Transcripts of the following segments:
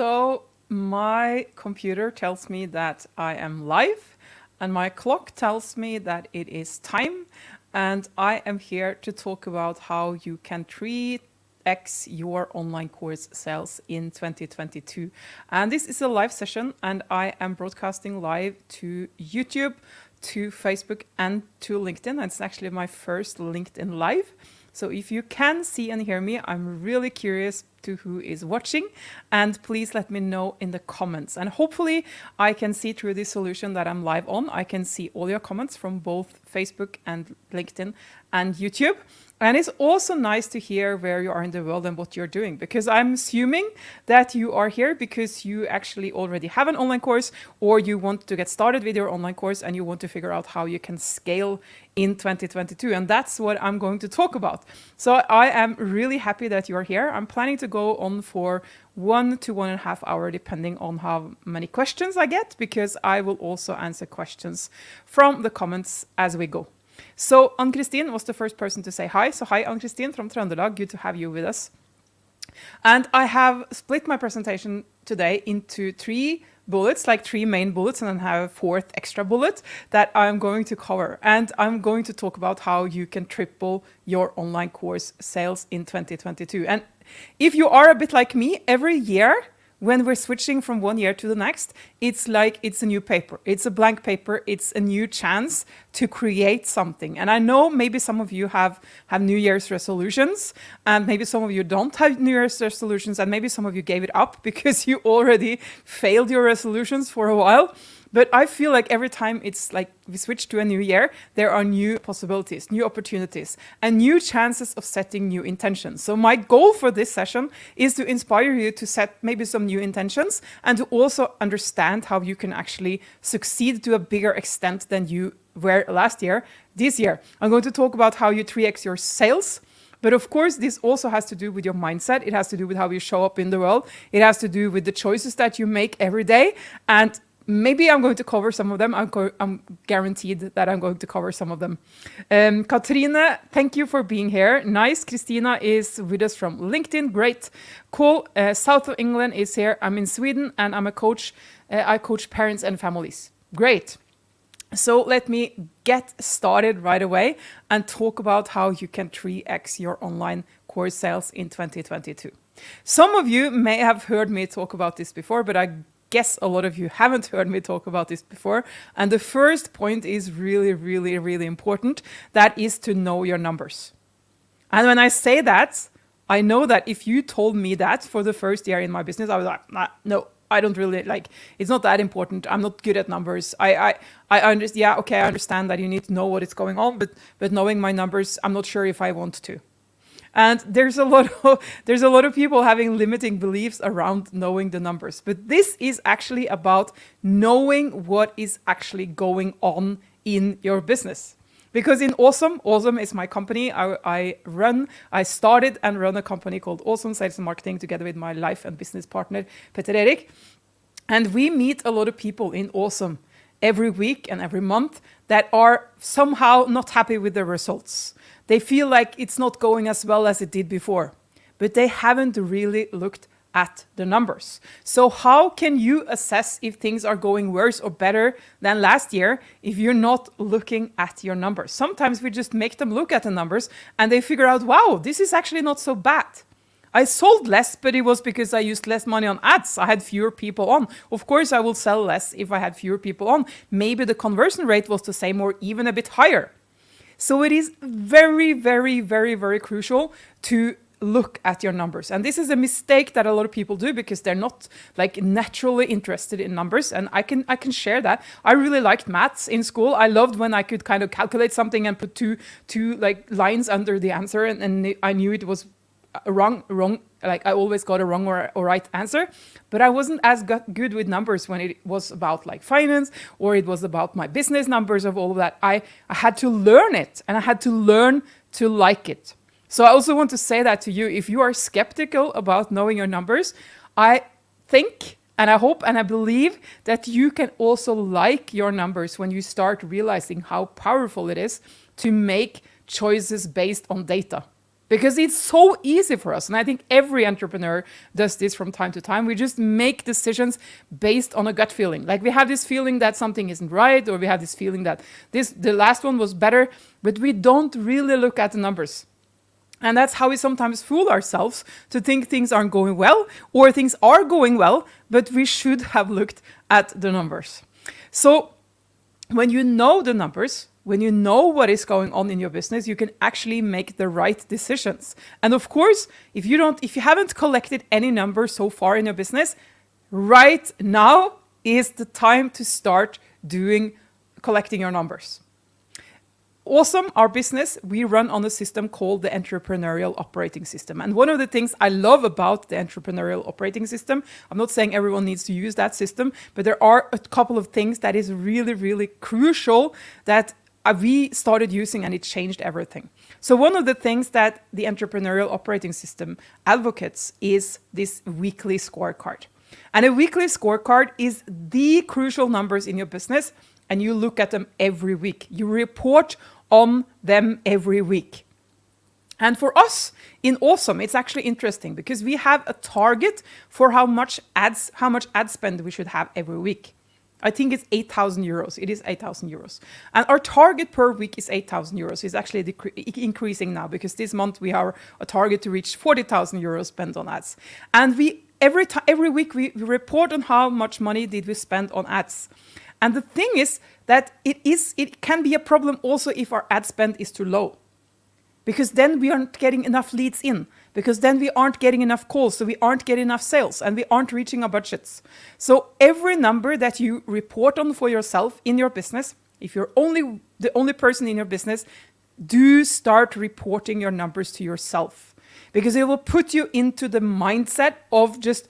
So my computer tells me that I am live, and my clock tells me that it is time. And I am here to talk about how you can 3x your online course sales in 2022. And this is a live session, and I am broadcasting live to YouTube, to Facebook, and to LinkedIn. And it's actually my first LinkedIn live. So if you can see and hear me, I'm really curious to who is watching, and please let me know in the comments. And hopefully I can see through this solution that I'm live on. I can see all your comments from both Facebook and LinkedIn and YouTube. And it's also nice to hear where you are in the world and what you're doing, because I'm assuming that you are here because you actually already have an online course, or you want to get started with your online course and you want to figure out how you can scale in 2022. And that's what I'm going to talk about. So I am really happy that you are here. I'm planning to go on for 1 to 1.5 hours, depending on how many questions I get, because I will also answer questions from the comments as we go. So Ann-Kristin was the first person to say hi. So hi, Ann-Kristin from Trøndelag. Good to have you with us. And I have split my presentation today into 3 bullets, like 3 main bullets, and then have a 4th extra bullet that I'm going to cover. And I'm going to talk about how you can triple your online course sales in 2022. And if you are a bit like me, every year, when we're switching from one year to the next, it's like it's a new paper. It's a blank paper. It's a new chance to create something. And I know maybe some of you have New Year's resolutions, and maybe some of you don't have New Year's resolutions, and maybe some of you gave it up because you already failed your resolutions for a while. But I feel like every time it's like we switch to a new year, there are new possibilities, new opportunities, and new chances of setting new intentions. So my goal for this session is to inspire you to set maybe some new intentions, and to also understand how you can actually succeed to a bigger extent than you were last year. This year, I'm going to talk about how you 3x your sales. But of course, this also has to do with your mindset. It has to do with how you show up in the world. It has to do with the choices that you make every day. And maybe I'm going to cover some of them. I'm guaranteed that I'm going to cover some of them. Katrine, thank you for being here. Nice. Christina is with us from LinkedIn. Great. Cool. South of England is here. I'm in Sweden, and I'm a coach. I coach parents and families. Great. So let me get started right away and talk about how you can 3x your online course sales in 2022. Some of you may have heard me talk about this before, but I guess a lot of you haven't heard me talk about this before. And the first point is really, really, really important. That is to know your numbers. And when I say that, I know that if you told me that for the first year in my business, I was like, no, I don't really like, it's not that important. I'm not good at numbers. I understand. Yeah, okay, I understand that you need to know what is going on, but knowing my numbers, I'm not sure if I want to. And there's a lot of people having limiting beliefs around knowing the numbers. But this is actually about knowing what is actually going on in your business. Because in AweSM is my company. I started and run a company called AweSM Sales and Marketing together with my life and business partner, Peter Erik. And we meet a lot of people in AweSM every week and every month that are somehow not happy with the results. They feel like it's not going as well as it did before, but they haven't really looked at the numbers. So how can you assess if things are going worse or better than last year if you're not looking at your numbers? Sometimes we just make them look at the numbers and they figure out, wow, this is actually not so bad. I sold less, but it was because I used less money on ads. I had fewer people on. Of course, I will sell less if I had fewer people on. Maybe the conversion rate was the same or even a bit higher. So it is very, very, very, very crucial to look at your numbers. And this is a mistake that a lot of people do because they're not like naturally interested in numbers. And I can share that. I really liked maths in school. I loved when I could kind of calculate something and put two like lines under the answer, and I knew it was wrong, like I always got a wrong or right answer, but I wasn't as good with numbers when it was about like finance, or it was about my business numbers of all of that. I had to learn it, and I had to learn to like it. So I also want to say that to you, if you are skeptical about knowing your numbers, I think, and I hope, and I believe that you can also like your numbers when you start realizing how powerful it is to make choices based on data. because it's so easy for us. And I think every entrepreneur does this from time to time. We just make decisions based on a gut feeling. Like we have this feeling that something isn't right, or we have this feeling that the last one was better, but we don't really look at the numbers. And that's how we sometimes fool ourselves to think things aren't going well, or things are going well, but we should have looked at the numbers. So when you know the numbers, when you know what is going on in your business, you can actually make the right decisions. And of course, if you haven't collected any numbers so far in your business, right now is the time to start collecting your numbers. AweSM, our business, we run on a system called the Entrepreneurial Operating System. And one of the things I love about the Entrepreneurial Operating System, I'm not saying everyone needs to use that system, but there are a couple of things that is really, really crucial that we started using, and it changed everything. So one of the things that the Entrepreneurial Operating System advocates is this weekly scorecard. And a weekly scorecard is the crucial numbers in your business, and you look at them every week. You report on them every week. And for us in AweSM, it's actually interesting because we have a target for how much ad spend we should have every week. I think it's 8,000 euros. It is 8,000 euros. And our target per week is 8,000 euros. It's actually increasing now because this month we have a target to reach 40,000 euros spent on ads. And every week we report on how much money did we spend on ads. And the thing is that it can be a problem also if our ad spend is too low. Because then we aren't getting enough leads in. Because then we aren't getting enough calls, so we aren't getting enough sales, and we aren't reaching our budgets. So every number that you report on for yourself in your business, if you're the only person in your business, do start reporting your numbers to yourself. Because it will put you into the mindset of just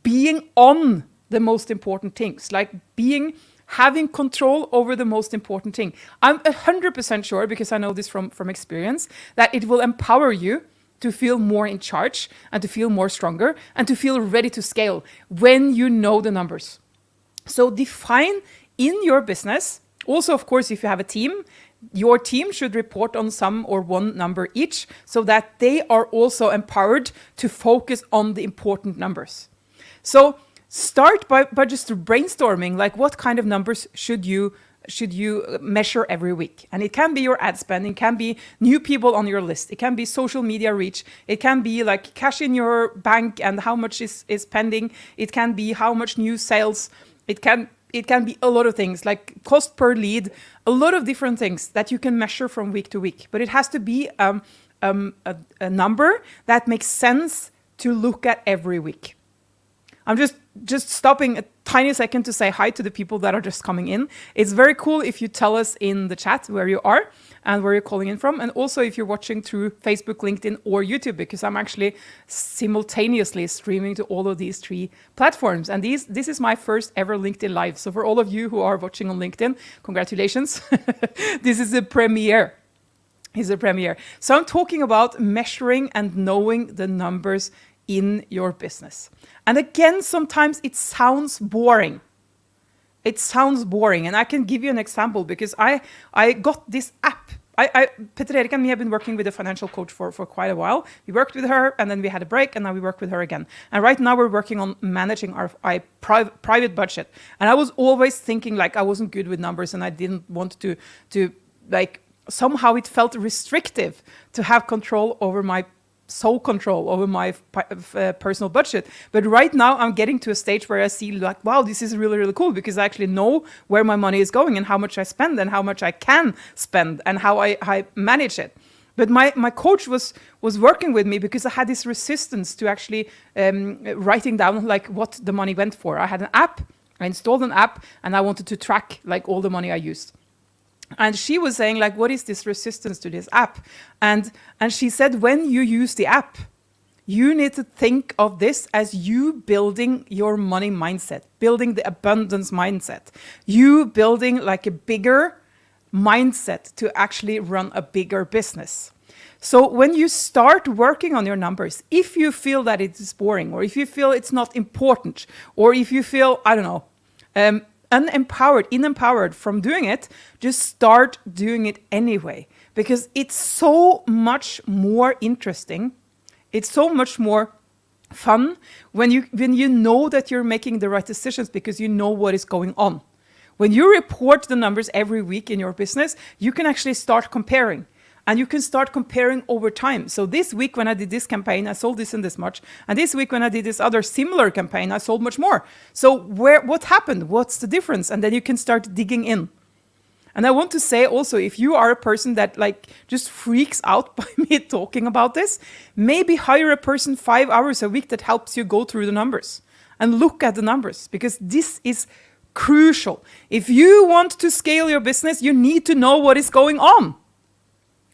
being on the most important things, like having control over the most important thing. I'm 100% sure, because I know this from experience, that it will empower you to feel more in charge and to feel more stronger and to feel ready to scale when you know the numbers. So define in your business, also, of course, if you have a team, your team should report on some or one number each so that they are also empowered to focus on the important numbers. So start by just brainstorming, like what kind of numbers should you measure every week. And it can be your ad spend, it can be new people on your list, it can be social media reach, it can be like cash in your bank and how much is pending, it can be how much new sales, it can be a lot of things, like cost per lead, a lot of different things that you can measure from week to week. But it has to be a number that makes sense to look at every week. I'm just stopping a tiny second to say hi to the people that are just coming in. It's very cool if you tell us in the chat where you are and where you're calling in from. And also if you're watching through Facebook, LinkedIn, or YouTube, because I'm actually simultaneously streaming to all of these 3 platforms. And this is my first ever LinkedIn Live. So for all of you who are watching on LinkedIn, congratulations. This is a premiere. It's a premiere. So I'm talking about measuring and knowing the numbers in your business. And again, sometimes it sounds boring. It sounds boring. And I can give you an example because I got this app. Peter Erik and me have been working with a financial coach for quite a while. We worked with her and then we had a break and now we work with her again. And right now we're working on managing our private budget. And I was always thinking like I wasn't good with numbers and I didn't want to like, somehow it felt restrictive to have control over my personal budget. But right now I'm getting to a stage where I see like, wow, this is really, really cool because I actually know where my money is going and how much I spend and how much I can spend and how I manage it. But my coach was working with me because I had this resistance to actually writing down like what the money went for. I had an app, I installed an app, and I wanted to track like all the money I used. And she was saying like, what is this resistance to this app? And she said, when you use the app, you need to think of this as you building your money mindset, building the abundance mindset, you building like a bigger mindset to actually run a bigger business. So when you start working on your numbers, if you feel that it is boring, or if you feel it's not important, or if you feel, I don't know, unempowered from doing it, just start doing it anyway. because it's so much more interesting. It's so much more fun when you know that you're making the right decisions because you know what is going on. When you report the numbers every week in your business, you can actually start comparing. And you can start comparing over time. So this week when I did this campaign, I sold this and this much. And this week when I did this other similar campaign, I sold much more. So what happened? What's the difference? And then you can start digging in. And I want to say also, if you are a person that like just freaks out by me talking about this, maybe hire a person 5 hours a week that helps you go through the numbers and look at the numbers, because this is crucial. If you want to scale your business, you need to know what is going on.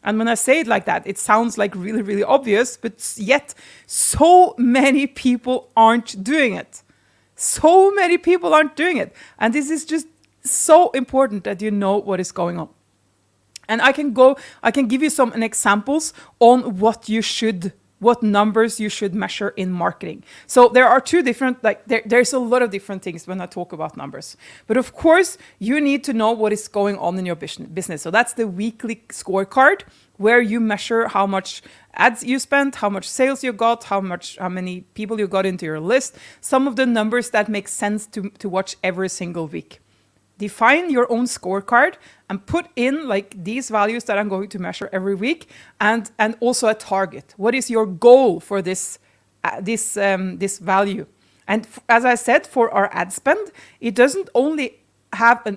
And when I say it like that, it sounds like really, really obvious, but yet so many people aren't doing it. So many people aren't doing it. And this is just so important that you know what is going on. And I can give you some examples on what numbers you should measure in marketing. So there are two different, there's a lot of different things when I talk about numbers. But of course, you need to know what is going on in your business. So that's the weekly scorecard, where you measure how much ads you spent, how much sales you got, how many people you got into your list, some of the numbers that make sense to watch every single week. Define your own scorecard and put in like these values that I'm going to measure every week, and also a target. What is your goal for this value? And as I said, for our ad spend, it doesn't only have a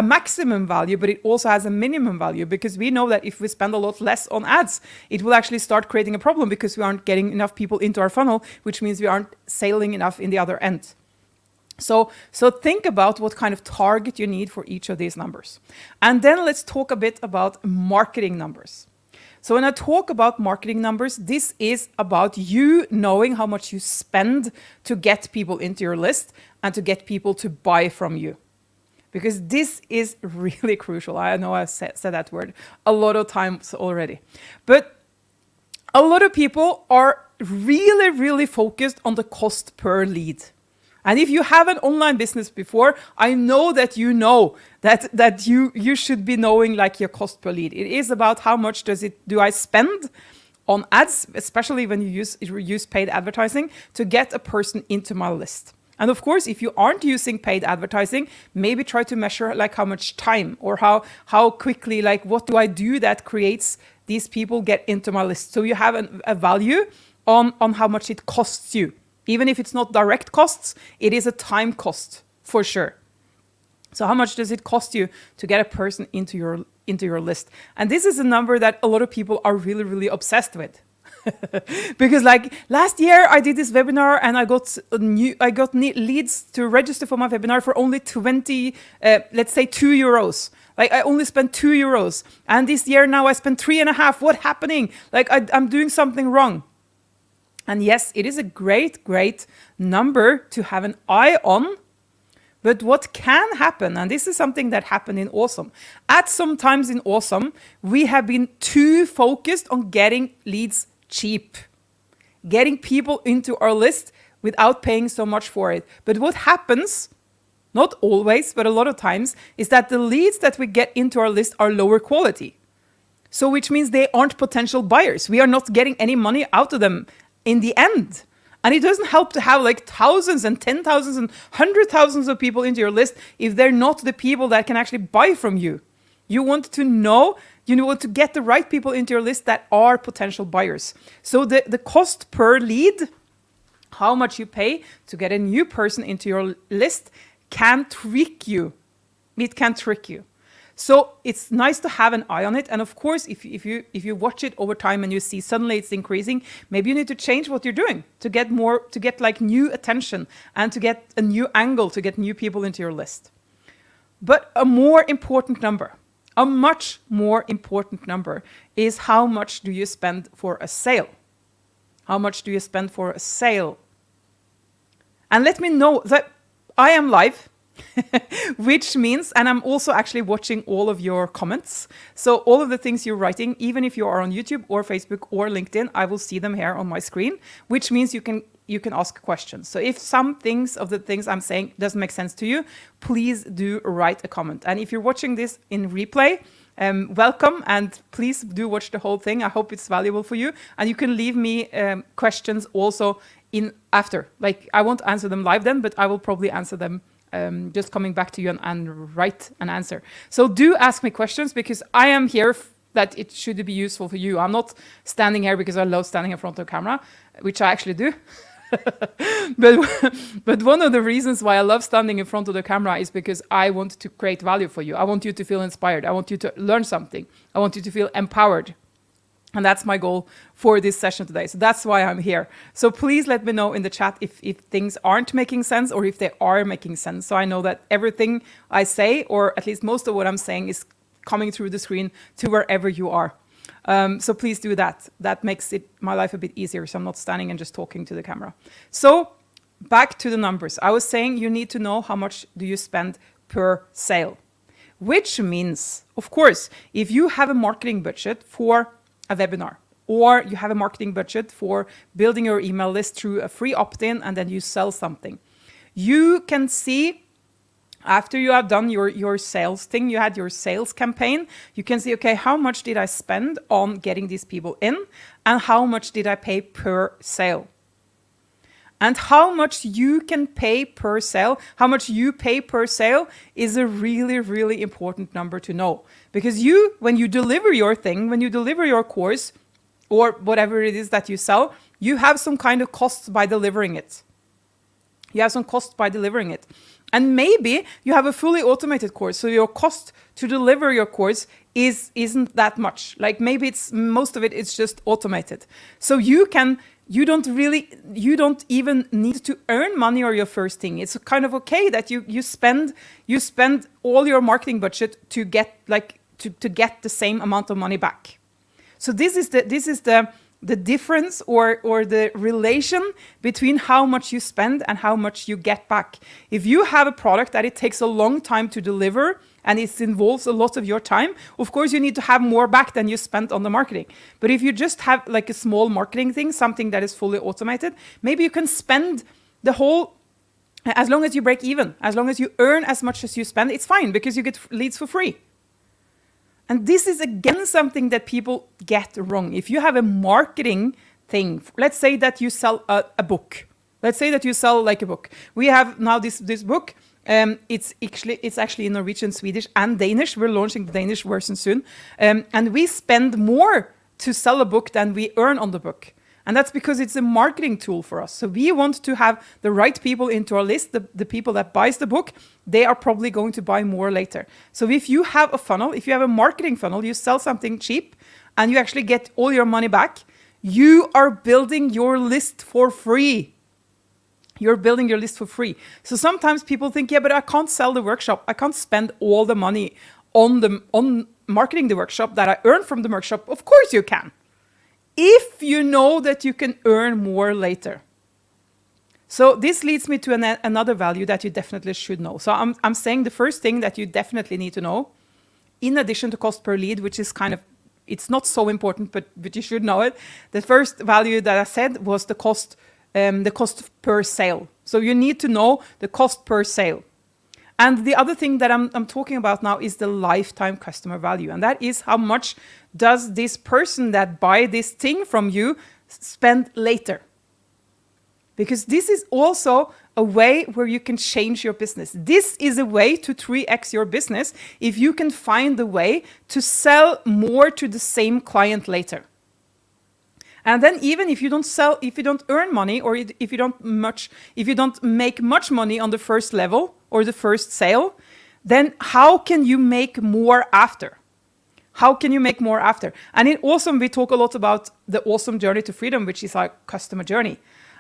maximum value, but it also has a minimum value, because we know that if we spend a lot less on ads, it will actually start creating a problem because we aren't getting enough people into our funnel, which means we aren't selling enough in the other end. So think about what kind of target you need for each of these numbers. And then let's talk a bit about marketing numbers. So when I talk about marketing numbers, this is about you knowing how much you spend to get people into your list and to get people to buy from you. Because this is really crucial. I know I've said that word a lot of times already. But a lot of people are really, really focused on the cost per lead. And if you have an online business before, I know that you should be knowing like your cost per lead. It is about how much do I spend on ads, especially when you use paid advertising, to get a person into my list. And of course, if you aren't using paid advertising, maybe try to measure like how much time or how quickly, like what do I do that creates these people get into my list. So you have a value on how much it costs you. Even if it's not direct costs, it is a time cost for sure. So how much does it cost you to get a person into your list? And this is a number that a lot of people are really, really obsessed with. Because like last year I did this webinar and I got leads to register for my webinar for only 20, let's say €2. Like I only spent €2. And this year now I spent 3.5. What's happening? Like I'm doing something wrong. And yes, it is a great, great number to have an eye on. But what can happen, and this is something that happened in AweSM. At some times in AweSM, we have been too focused on getting leads cheap, getting people into our list without paying so much for it. But what happens, not always, but a lot of times, is that the leads that we get into our list are lower quality. So which means they aren't potential buyers. We are not getting any money out of them in the end. And it doesn't help to have like thousands and 10,000s and 100,000s of people into your list if they're not the people that can actually buy from you. You want to get the right people into your list that are potential buyers. So the cost per lead, how much you pay to get a new person into your list, can trick you. It can trick you. So it's nice to have an eye on it. And of course, if you watch it over time and you see suddenly it's increasing, maybe you need to change what you're doing to get like new attention and to get a new angle, to get new people into your list. But a more important number, a much more important number, is how much do you spend for a sale? How much do you spend for a sale? And let me know that I am live. Which means, and I'm also actually watching all of your comments. So all of the things you're writing, even if you are on YouTube or Facebook or LinkedIn, I will see them here on my screen, which means you can ask questions. So if some of the things I'm saying doesn't make sense to you, please do write a comment. And if you're watching this in replay, welcome, and please do watch the whole thing. I hope it's valuable for you. And you can leave me questions also in after. Like, I won't answer them live then, but I will probably answer them just coming back to you and write an answer. So do ask me questions, because I am here that it should be useful for you. I'm not standing here because I love standing in front of the camera, which I actually do. but one of the reasons why I love standing in front of the camera is because I want to create value for you. I want you to feel inspired. I want you to learn something. I want you to feel empowered. And that's my goal for this session today. So that's why I'm here. So please let me know in the chat if things aren't making sense or if they are making sense. So I know that everything I say, or at least most of what I'm saying, is coming through the screen to wherever you are. So please do that. That makes my life a bit easier, so I'm not standing and just talking to the camera. So back to the numbers. I was saying you need to know how much do you spend per sale, which means, of course, if you have a marketing budget for a webinar, or you have a marketing budget for building your email list through a free opt-in, and then you sell something, you can see after you have done your sales thing, you had your sales campaign, you can see, okay, how much did I spend on getting these people in, and how much did I pay per sale? And how much you can pay per sale, how much you pay per sale is a really, really important number to know. Because you, when you deliver your thing, when you deliver your course, or whatever it is that you sell, you have some kind of costs by delivering it. You have some costs by delivering it. And maybe you have a fully automated course, so your cost to deliver your course isn't that much. Like, maybe it's most of it is just automated. So you don't even need to earn money on your first thing. It's kind of okay that you spend all your marketing budget to get to get the same amount of money back. So this is the difference or the relation between how much you spend and how much you get back. If you have a product that it takes a long time to deliver and it involves a lot of your time, of course you need to have more back than you spent on the marketing. But if you just have like a small marketing thing, something that is fully automated, maybe you can spend the whole, as long as you break even, as long as you earn as much as you spend, it's fine because you get leads for free. And this is again something that people get wrong. If you have a marketing thing, let's say that you sell a book. Let's say that you sell like a book. We have now this book. It's actually in Norwegian, Swedish, and Danish. We're launching the Danish version soon. And we spend more to sell a book than we earn on the book. And that's because it's a marketing tool for us. So we want to have the right people into our list. The people that buys the book, they are probably going to buy more later. So if you have a funnel, if you have a marketing funnel, you sell something cheap and you actually get all your money back, you are building your list for free. You're building your list for free. So sometimes people think, yeah, but I can't sell the workshop. I can't spend all the money on marketing the workshop that I earn from the workshop. Of course you can, if you know that you can earn more later. So this leads me to another value that you definitely should know. So I'm saying the first thing that you definitely need to know, in addition to cost per lead, which is kind of, it's not so important, but you should know it. The first value that I said was the cost per sale. So you need to know the cost per sale. And the other thing that I'm talking about now is the lifetime customer value. And that is how much does this person that buy this thing from you spend later? Because this is also a way where you can change your business. This is a way to 3x your business if you can find a way to sell more to the same client later. And then even if you don't sell, if you don't earn money, or if you don't make much money on the first level or the first sale, then how can you make more after? How can you make more after? And in AweSM, we talk a lot about the AweSM journey to freedom, which is our customer journey.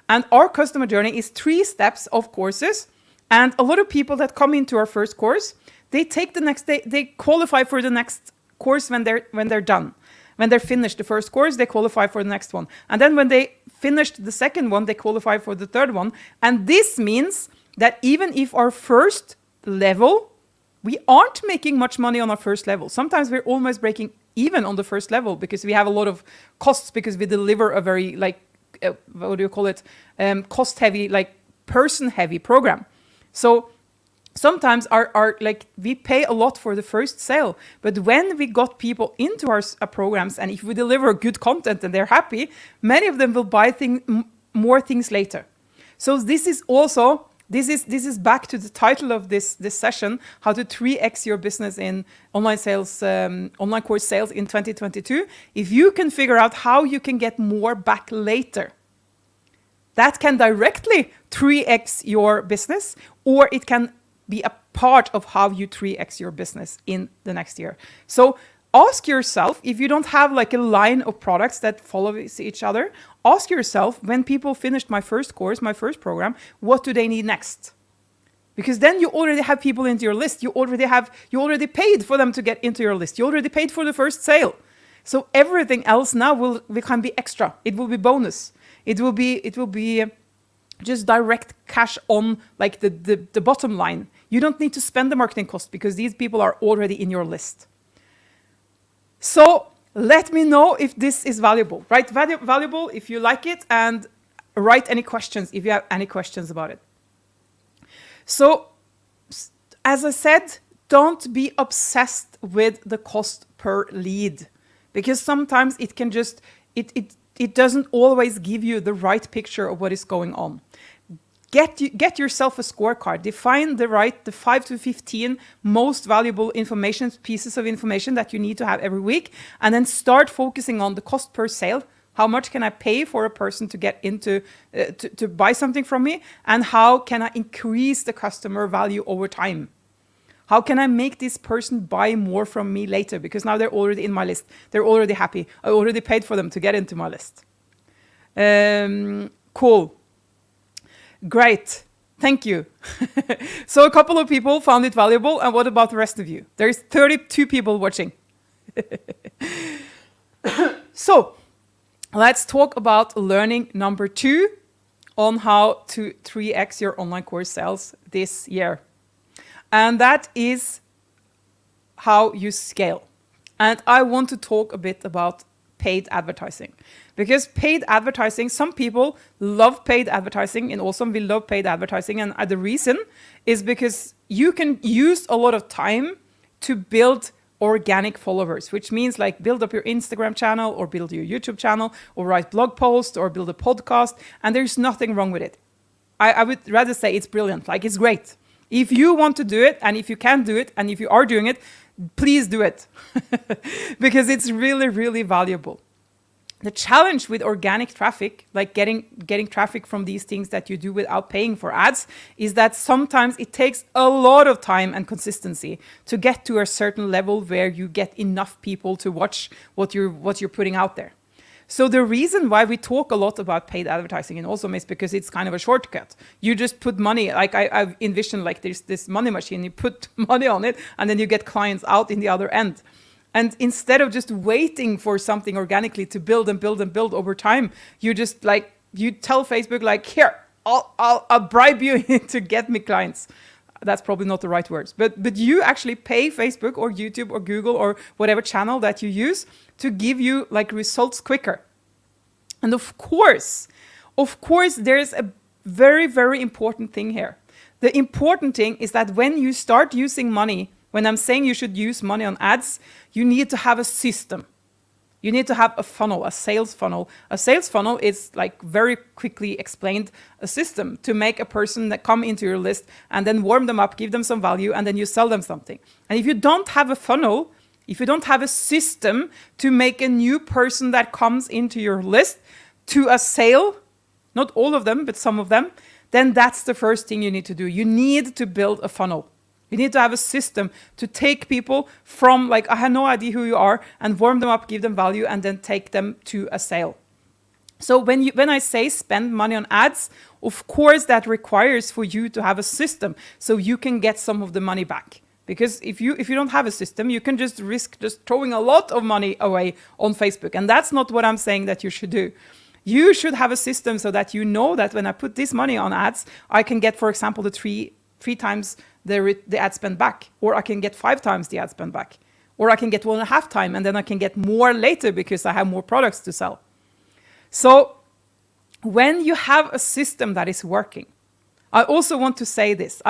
And our customer journey is 3 steps of courses. And a lot of people that come into our first course, they take the next day, they qualify for the next course when they're done. When they're finished the first course, they qualify for the next one. And then when they finished the second one, they qualify for the third one. And this means that even if our first level, we aren't making much money on our first level. Sometimes we're almost breaking even on the first level because we have a lot of costs because we deliver a very, what do you call it? Cost-heavy, person-heavy program. So sometimes our like we pay a lot for the first sale, but when we got people into our programs, and if we deliver good content and they're happy, many of them will buy more things later. So this is also, this is back to the title of this session, how to 3x your business in online sales, online course sales in 2022. If you can figure out how you can get more back later, that can directly 3x your business, or it can be a part of how you 3x your business in the next year. So ask yourself, if you don't have like a line of products that follow each other, ask yourself, when people finished my first course, my first program, what do they need next? Because then you already have people into your list. You already paid for them to get into your list. You already paid for the first sale. So everything else now will can be extra. It will be bonus. It will be just direct cash on like the bottom line. You don't need to spend the marketing cost because these people are already in your list. So let me know if this is valuable. Write valuable if you like it, and write any questions if you have any questions about it. So as I said, don't be obsessed with the cost per lead, because sometimes it can just, it doesn't always give you the right picture of what is going on. Get yourself a scorecard. Define the 5 to 15 most valuable pieces of information that you need to have every week, and then start focusing on the cost per sale. How much can I pay for a person to get into to buy something from me, and how can I increase the customer value over time? How can I make this person buy more from me later? Because now they're already in my list. They're already happy. I already paid for them to get into my list. Cool. Great. Thank you. So a couple of people found it valuable. And what about the rest of you? There's 32 people watching. So let's talk about learning number 2 on how to 3x your online course sales this year. And that is how you scale. And I want to talk a bit about paid advertising, because paid advertising, some people love paid advertising, and also we love paid advertising. And the reason is because you can use a lot of time to build organic followers, which means like build up your Instagram channel, or build your YouTube channel, or write blog posts, or build a podcast. And there's nothing wrong with it. I would rather say it's brilliant, like it's great. If you want to do it, and if you can do it, and if you are doing it, please do it. Because it's really, really valuable. The challenge with organic traffic, like getting traffic from these things that you do without paying for ads, is that sometimes it takes a lot of time and consistency to get to a certain level where you get enough people to watch what you're putting out there. So the reason why we talk a lot about paid advertising in AweSM is because it's kind of a shortcut. You just put money, like I've envisioned like there's this money machine, you put money on it, and then you get clients out in the other end. And instead of just waiting for something organically to build and build and build over time, you just like, you tell Facebook like, here, I'll bribe you to get me clients. That's probably not the right words, but you actually pay Facebook or YouTube or Google or whatever channel that you use to give you like results quicker. And of course, there's a very, very important thing here. The important thing is that when you start using money, when I'm saying you should use money on ads, you need to have a system. You need to have a funnel, a sales funnel. A sales funnel is, like, very quickly explained, a system to make a person that come into your list and then warm them up, give them some value, and then you sell them something. And if you don't have a funnel, if you don't have a system to make a new person that comes into your list to a sale, not all of them, but some of them, then that's the first thing you need to do. You need to build a funnel. You need to have a system to take people from like, I have no idea who you are, and warm them up, give them value, and then take them to a sale. So when I say spend money on ads, of course that requires for you to have a system so you can get some of the money back. Because if you don't have a system, you can just risk just throwing a lot of money away on Facebook. And that's not what I'm saying that you should do. You should have a system so that you know that when I put this money on ads, I can get, for example, the three times the ad spend back, or I can get 5 times the ad spend back, or I can get 1.5 times, and then I can get more later because I have more products to sell. So when you have a system that is working, I also want to say this.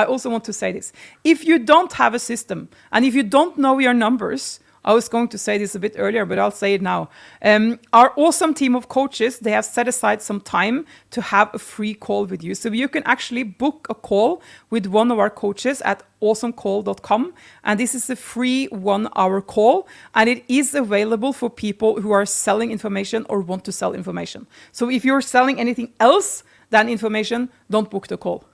If you don't have a system and if you don't know your numbers, I was going to say this a bit earlier, but I'll say it now. Our awesome team of coaches, they have set aside some time to have a free call with you. So you can actually book a call with one of our coaches at awesomecall.com. And this is a free 1-hour call. And it is available for people who are selling information or want to sell information. So if you're selling anything else than information, don't book the call.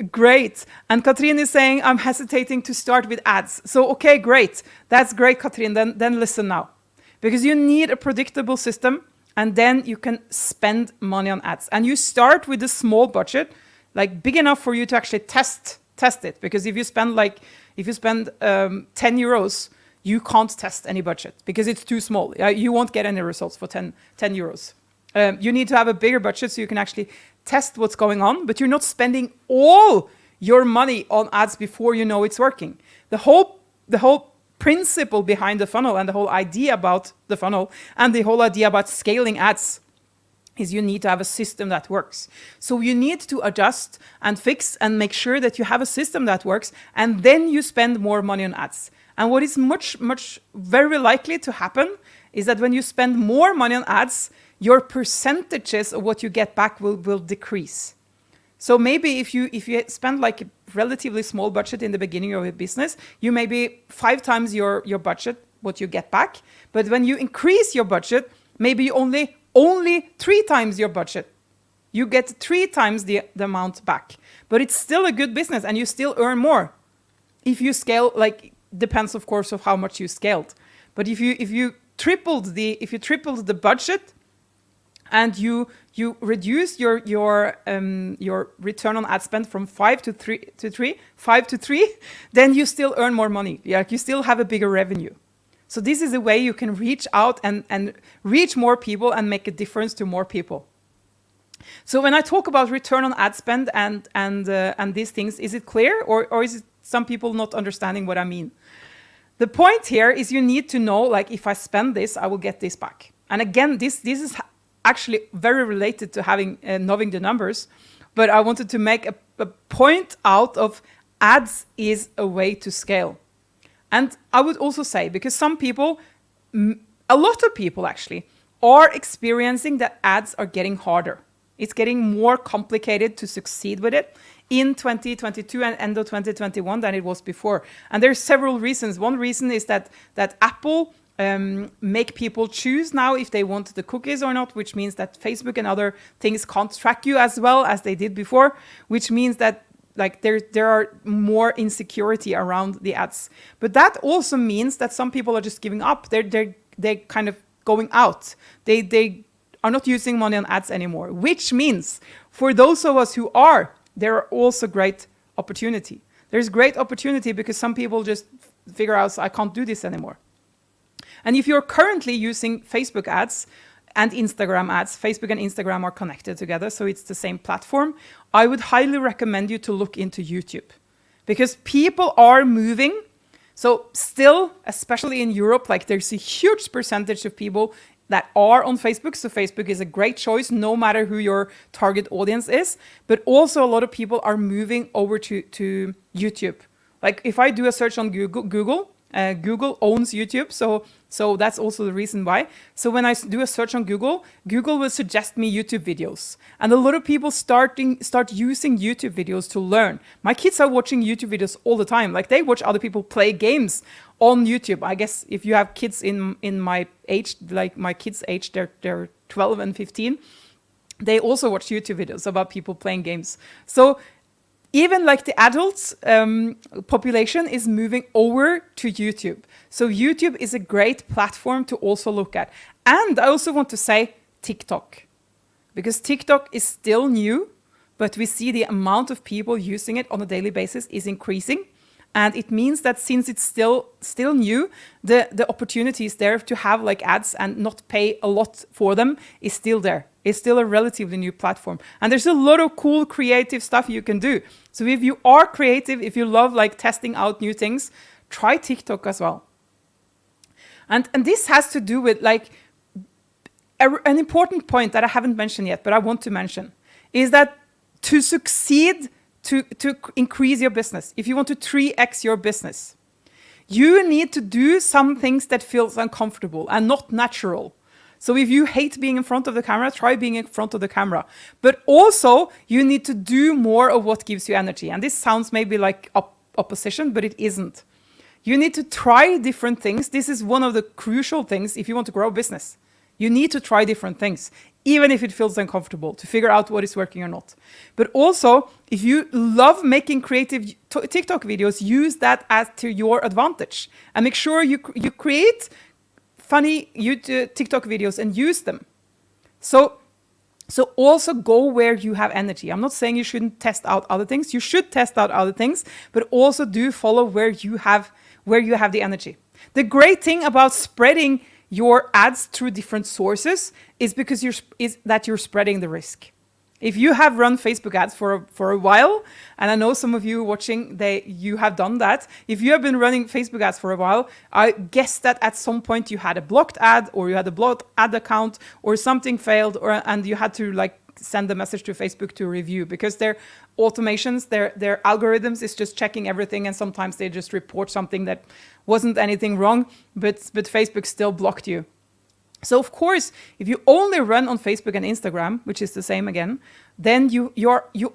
Great. And Katrin is saying, I'm hesitating to start with ads. So, okay, great. That's great, Katrin. Then listen now. Because you need a predictable system, and then you can spend money on ads. And you start with a small budget, like big enough for you to actually test it. Because if you spend 10 euros, you can't test any budget because it's too small. You won't get any results for 10 euros. You need to have a bigger budget so you can actually test what's going on, but you're not spending all your money on ads before you know it's working. The whole principle behind the funnel and the whole idea about the funnel and the whole idea about scaling ads is you need to have a system that works. So you need to adjust and fix and make sure that you have a system that works, and then you spend more money on ads. And what is much very likely to happen is that when you spend more money on ads, your percentages of what you get back will decrease. So maybe if you spend like a relatively small budget in the beginning of your business, you maybe 5 times your budget, what you get back. But when you increase your budget, maybe you only 3 times your budget. You get 3 times the amount back. But it's still a good business and you still earn more. If you scale, like, depends of course of how much you scaled. But if you tripled the budget, and you reduce your return on ad spend from 5 to 3, then you still earn more money. Yeah, you still have a bigger revenue. So this is a way you can reach out and reach more people and make a difference to more people. So when I talk about return on ad spend and these things, is it clear, or is it some people not understanding what I mean? The point here is you need to know, like, if I spend this, I will get this back. And again, this is actually very related to knowing the numbers, but I wanted to make a point out of ads is a way to scale. And I would also say, because some people, a lot of people actually, are experiencing that ads are getting harder. It's getting more complicated to succeed with it in 2022 and end of 2021 than it was before. And there's several reasons. One reason is that Apple make people choose now if they want the cookies or not, which means that Facebook and other things can't track you as well as they did before, which means that like there are more insecurity around the ads. But that also means that some people are just giving up. They're kind of going out. They are not using money on ads anymore, which means for those of us who are, there are also great opportunity. There's great opportunity because some people just figure out, I can't do this anymore. And if you're currently using Facebook ads and Instagram ads, Facebook and Instagram are connected together, so it's the same platform, I would highly recommend you to look into YouTube, because people are moving. So still, especially in Europe, like there's a huge percentage of people that are on Facebook. So Facebook is a great choice, no matter who your target audience is. But also a lot of people are moving over to YouTube. Like if I do a search on Google owns YouTube, so that's also the reason why. So when I do a search on Google will suggest me YouTube videos. And a lot of people start using YouTube videos to learn. My kids are watching YouTube videos all the time. Like they watch other people play games on YouTube. I guess if you have kids in my age, like my kids' age, they're 12 and 15, they also watch YouTube videos about people playing games. So even like the adults population is moving over to YouTube. So YouTube is a great platform to also look at. And I also want to say TikTok, because TikTok is still new, but we see the amount of people using it on a daily basis is increasing. And it means that since it's still new, the opportunities there to have like ads and not pay a lot for them is still there. It's still a relatively new platform. And there's a lot of cool creative stuff you can do. So if you are creative, if you love like testing out new things, try TikTok as well. And this has to do with like an important point that I haven't mentioned yet, but I want to mention, is that to succeed, to increase your business, if you want to 3x your business, you need to do some things that feels uncomfortable and not natural. So if you hate being in front of the camera, try being in front of the camera. But also, you need to do more of what gives you energy. And this sounds maybe like opposition, but it isn't. You need to try different things. This is one of the crucial things if you want to grow a business. You need to try different things, even if it feels uncomfortable, to figure out what is working or not. But also, if you love making creative TikTok videos, use that as to your advantage. And make sure you create funny YouTube TikTok videos and use them. So also go where you have energy. I'm not saying you shouldn't test out other things. You should test out other things, but also do follow where you have the energy. The great thing about spreading your ads through different sources is because you're spreading the risk. If you have run Facebook ads for a while, and I know some of you watching, you have done that. If you have been running Facebook ads for a while, I guess that at some point you had a blocked ad, or you had a blocked ad account, or something failed, and you had to like send a message to Facebook to review, because their automations, their algorithms is just checking everything, and sometimes they just report something that wasn't anything wrong, but Facebook still blocked you. So of course, if you only run on Facebook and Instagram, which is the same again, then you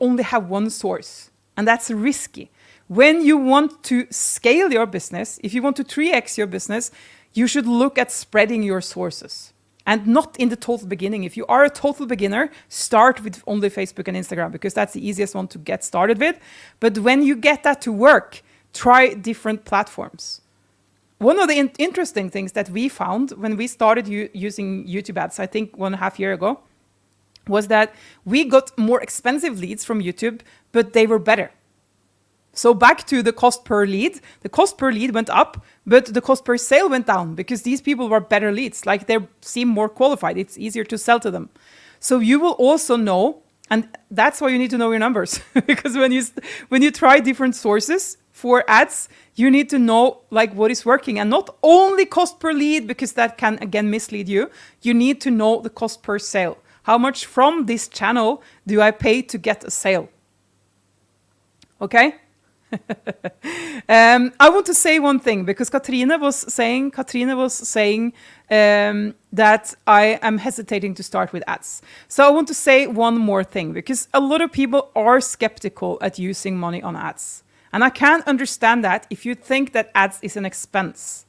only have one source, and that's risky. When you want to scale your business, if you want to 3x your business, you should look at spreading your sources, and not in the total beginning. If you are a total beginner, start with only Facebook and Instagram, because that's the easiest one to get started with. But when you get that to work, try different platforms. One of the interesting things that we found when we started using YouTube ads, I think 1.5 years ago, was that we got more expensive leads from YouTube, but they were better. So back to the cost per lead went up, but the cost per sale went down, because these people were better leads, like they seem more qualified. It's easier to sell to them. So you will also know, and that's why you need to know your numbers, because when you try different sources for ads, you need to know like what is working, and not only cost per lead, because that can again mislead you. You need to know the cost per sale. How much from this channel do I pay to get a sale? Okay? I want to say one thing, because Katrine was saying that I am hesitating to start with ads. So I want to say one more thing, because a lot of people are skeptical at using money on ads. And I can understand that if you think that ads is an expense.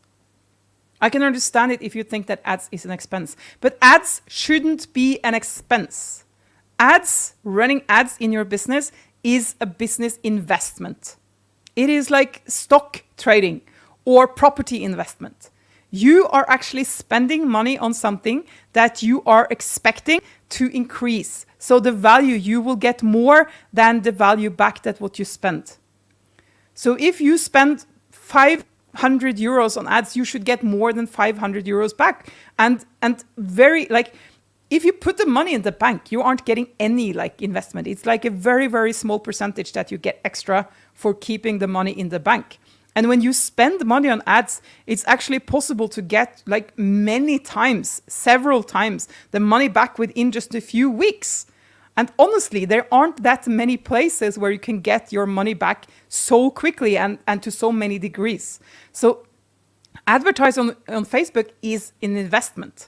I can understand it if you think that ads is an expense. But ads shouldn't be an expense. Running ads in your business is a business investment. It is like stock trading or property investment. You are actually spending money on something that you are expecting to increase. So the value, you will get more than the value back that what you spent. So if you spend 500 euros on ads, you should get more than 500 euros back. And very like, if you put the money in the bank, you aren't getting any like investment. It's like a very, very small percentage that you get extra for keeping the money in the bank. And when you spend money on ads, it's actually possible to get like many times, several times, the money back within just a few weeks. And honestly, there aren't that many places where you can get your money back so quickly and to so many degrees. So advertising on Facebook is an investment.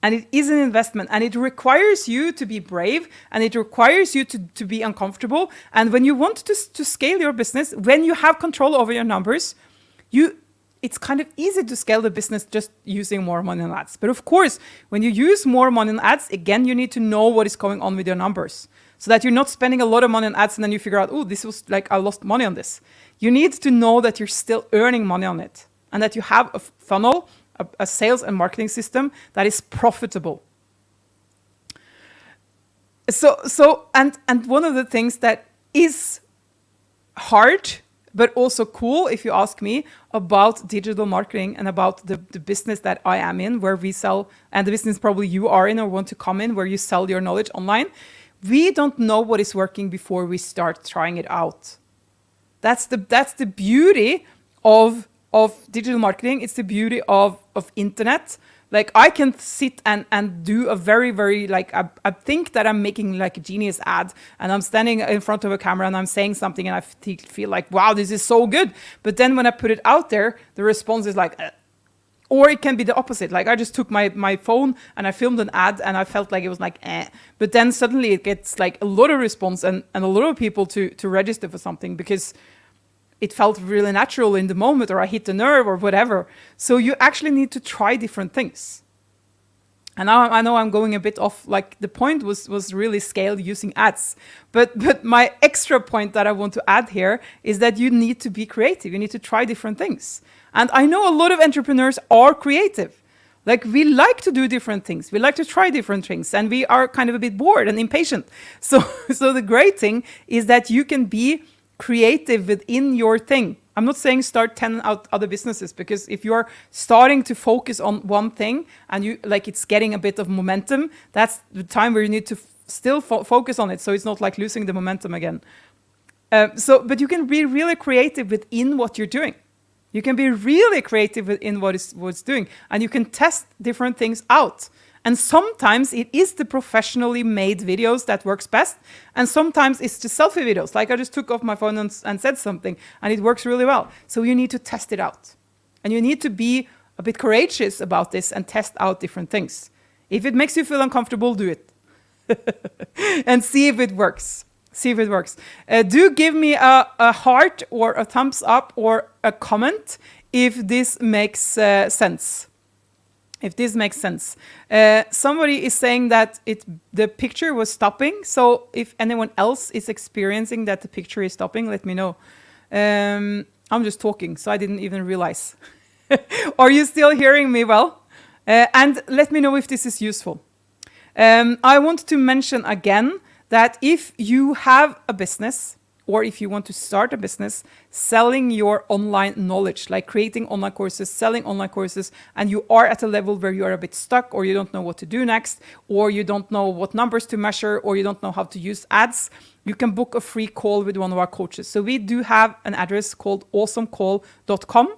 And it is an investment, and it requires you to be brave, and it requires you to be uncomfortable. And when you want to scale your business, when you have control over your numbers, it's kind of easy to scale the business just using more money on ads. But of course, when you use more money on ads, again, you need to know what is going on with your numbers, so that you're not spending a lot of money on ads and then you figure out, oh, this was like, I lost money on this. You need to know that you're still earning money on it, and that you have a funnel, a sales and marketing system that is profitable. So one of the things that is hard, but also cool, if you ask me, about digital marketing and about the business that I am in, where we sell, and the business probably you are in or want to come in, where you sell your knowledge online, we don't know what is working before we start trying it out. That's the beauty of digital marketing. It's the beauty of internet. Like I can sit and do a very, very, like, I think that I'm making like a genius ad, and I'm standing in front of a camera and I'm saying something and I feel like, wow, this is so good. But then when I put it out there, the response is like, or it can be the opposite. Like I just took my phone and I filmed an ad and I felt like it was like, eh. But then suddenly it gets like a lot of response and a lot of people to register for something because it felt really natural in the moment, or I hit the nerve or whatever. So you actually need to try different things. And now I know I'm going a bit off, like the point was really scale using ads. But my extra point that I want to add here is that you need to be creative. You need to try different things. And I know a lot of entrepreneurs are creative. Like we like to do different things. We like to try different things, and we are kind of a bit bored and impatient. So the great thing is that you can be creative within your thing. I'm not saying start 10 other businesses, because if you're starting to focus on one thing and you like it's getting a bit of momentum, that's the time where you need to still focus on it, so it's not like losing the momentum again. But you can be really creative within what you're doing. You can be really creative within what's doing, and you can test different things out. And sometimes it is the professionally made videos that works best. And sometimes it's the selfie videos. Like I just took off my phone and said something, and it works really well. So you need to test it out. And you need to be a bit courageous about this and test out different things. If it makes you feel uncomfortable, do it. And see if it works. See if it works. Do give me a heart or a thumbs up or a comment if this makes sense. If this makes sense. Somebody is saying that the picture was stopping. So if anyone else is experiencing that the picture is stopping, let me know. I'm just talking, so I didn't even realize. Are you still hearing me well? And let me know if this is useful. I want to mention again that if you have a business, or if you want to start a business, selling your online knowledge, like creating online courses, selling online courses, and you are at a level where you are a bit stuck, or you don't know what to do next, or you don't know what numbers to measure, or you don't know how to use ads, you can book a free call with one of our coaches. So we do have an address called awesomecall.com.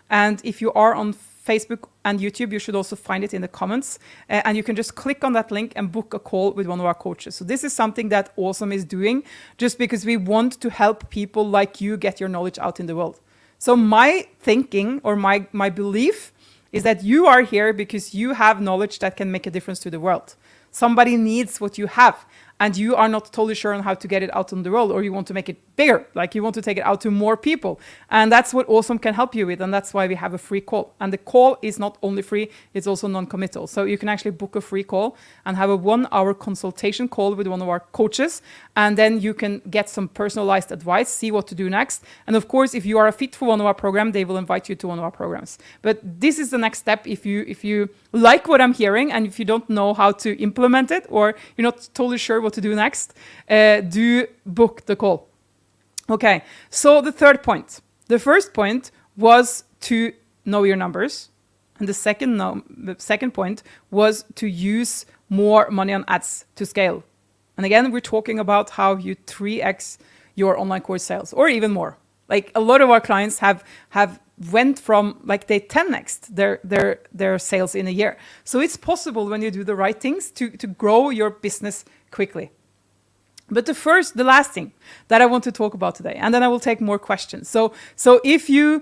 And if you are on Facebook and YouTube, you should also find it in the comments. And you can just click on that link and book a call with one of our coaches. So this is something that Awesome is doing just because we want to help people like you get your knowledge out in the world. So my thinking or my belief is that you are here because you have knowledge that can make a difference to the world. Somebody needs what you have, and you are not totally sure on how to get it out in the world, or you want to make it bigger, like you want to take it out to more people. And that's what Awesome can help you with, and that's why we have a free call. And the call is not only free, it's also non-committal. So you can actually book a free call and have a 1-hour consultation call with one of our coaches, and then you can get some personalized advice, see what to do next. And of course, if you are a fit for one of our programs, they will invite you to one of our programs. But this is the next step. If you like what I'm hearing, and if you don't know how to implement it, or you're not totally sure what to do next, do book the call. Okay, so the third point. The first point was to know your numbers. And the second point was to use more money on ads to scale. And again, we're talking about how you 3x your online course sales, or even more. Like a lot of our clients have went from, like, they 10x'd their sales in a year. So it's possible when you do the right things to grow your business quickly. But the last thing that I want to talk about today, and then I will take more questions. So if you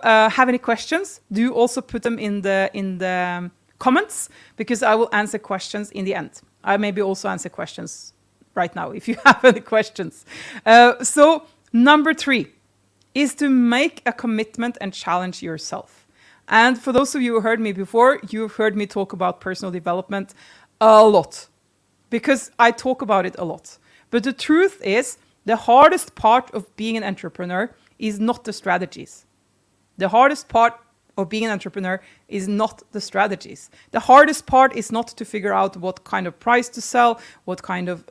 have any questions, do also put them in the comments, because I will answer questions in the end. I maybe also answer questions right now if you have any questions. So number 3 is to make a commitment and challenge yourself. And for those of you who heard me before, you've heard me talk about personal development a lot, because I talk about it a lot. But the truth is, the hardest part of being an entrepreneur is not the strategies. The hardest part of being an entrepreneur is not the strategies. The hardest part is not to figure out what kind of price to sell, what kind of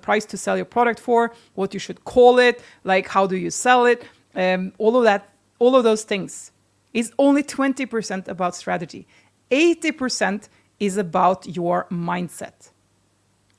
price to sell your product for, what you should call it, like how do you sell it, all of those things. Is only 20% about strategy. 80% is about your mindset.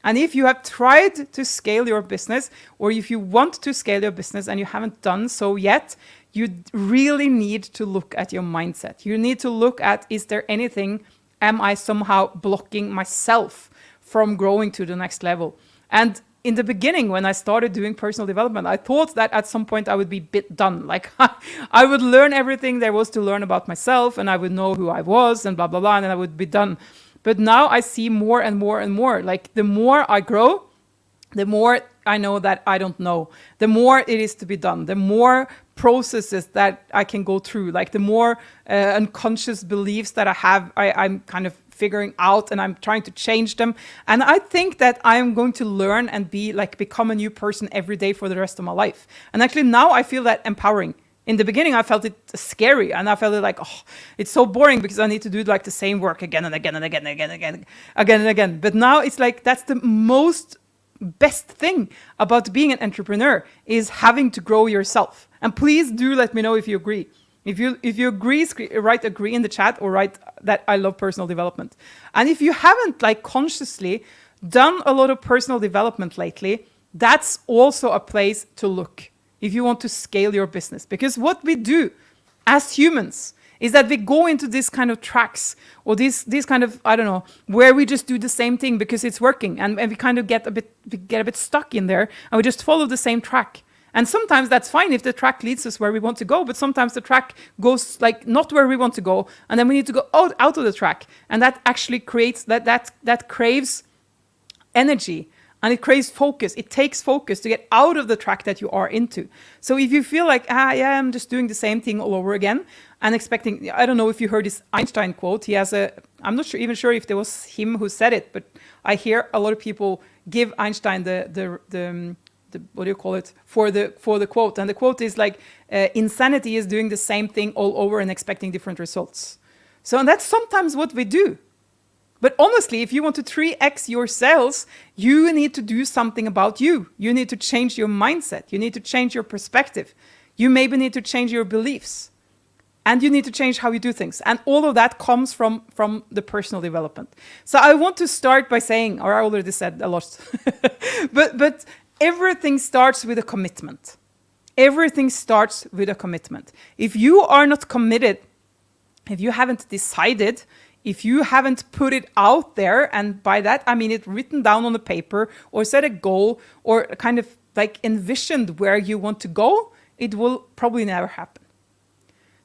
And if you have tried to scale your business, or if you want to scale your business and you haven't done so yet, you really need to look at your mindset. You need to look at, is there anything, am I somehow blocking myself from growing to the next level? And in the beginning, when I started doing personal development, I thought that at some point I would be bit done. Like I would learn everything there was to learn about myself, and I would know who I was and blah, blah, blah, and then I would be done. But now I see more and more and more. Like the more I grow, the more I know that I don't know. The more it is to be done. The more processes that I can go through. Like the more unconscious beliefs that I have, I'm kind of figuring out, and I'm trying to change them. And I think that I'm going to learn and become a new person every day for the rest of my life. And actually now I feel that empowering. In the beginning, I felt it scary, and I felt it like, oh, it's so boring because I need to do like the same work again and again and again and again and again, again and again. But now it's like, that's the most best thing about being an entrepreneur, is having to grow yourself. And please do let me know if you agree. If you agree, write agree in the chat, or write that I love personal development. And if you haven't like consciously done a lot of personal development lately, that's also a place to look if you want to scale your business. Because what we do as humans is that we go into this kind of tracks, or these kind of, I don't know, where we just do the same thing because it's working, and we kind of get a bit stuck in there, and we just follow the same track. And sometimes that's fine if the track leads us where we want to go, but sometimes the track goes like not where we want to go, and then we need to go out of the track. And that actually creates that craves energy. And it craves focus. It takes focus to get out of the track that you are into. So if you feel like, yeah, I'm just doing the same thing all over again and expecting, I don't know if you heard this Einstein quote. He has I'm not even sure if there was him who said it, but I hear a lot of people give Einstein the what do you call it, for the quote. And the quote is like, insanity is doing the same thing all over and expecting different results. So, and that's sometimes what we do. But honestly, if you want to 3x your sales, you need to do something about you. You need to change your mindset. You need to change your perspective. You maybe need to change your beliefs. And you need to change how you do things. And all of that comes from the personal development. So I want to start by saying, or I already said a lot, but everything starts with a commitment. Everything starts with a commitment. If you are not committed, if you haven't decided, if you haven't put it out there, and by that I mean it written down on the paper, or set a goal, or kind of like envisioned where you want to go, it will probably never happen.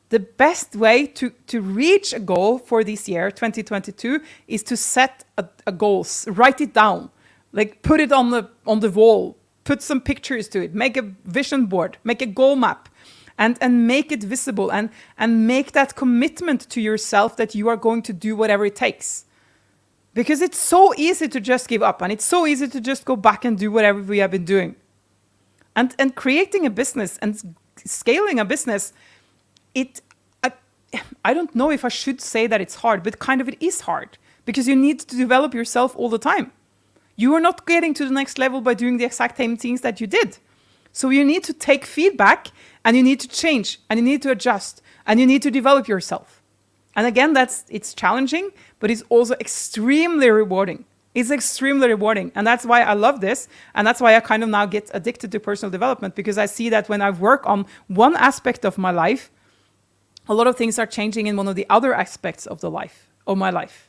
The best way to reach a goal for this year, 2022, is to set a goal, write it down, like put it on the wall, put some pictures to it, make a vision board, make a goal map. And make it visible, and make that commitment to yourself that you are going to do whatever it takes. Because it's so easy to just give up, and it's so easy to just go back and do whatever we have been doing. And creating a business and scaling a business, I don't know if I should say that it's hard, but kind of it is hard. Because you need to develop yourself all the time. You are not getting to the next level by doing the exact same things that you did. So you need to take feedback, and you need to change, and you need to adjust, and you need to develop yourself. And again, it's challenging, but it's also extremely rewarding. It's extremely rewarding. And that's why I love this. And that's why I kind of now get addicted to personal development, because I see that when I work on one aspect of my life, a lot of things are changing in one of the other aspects of my life.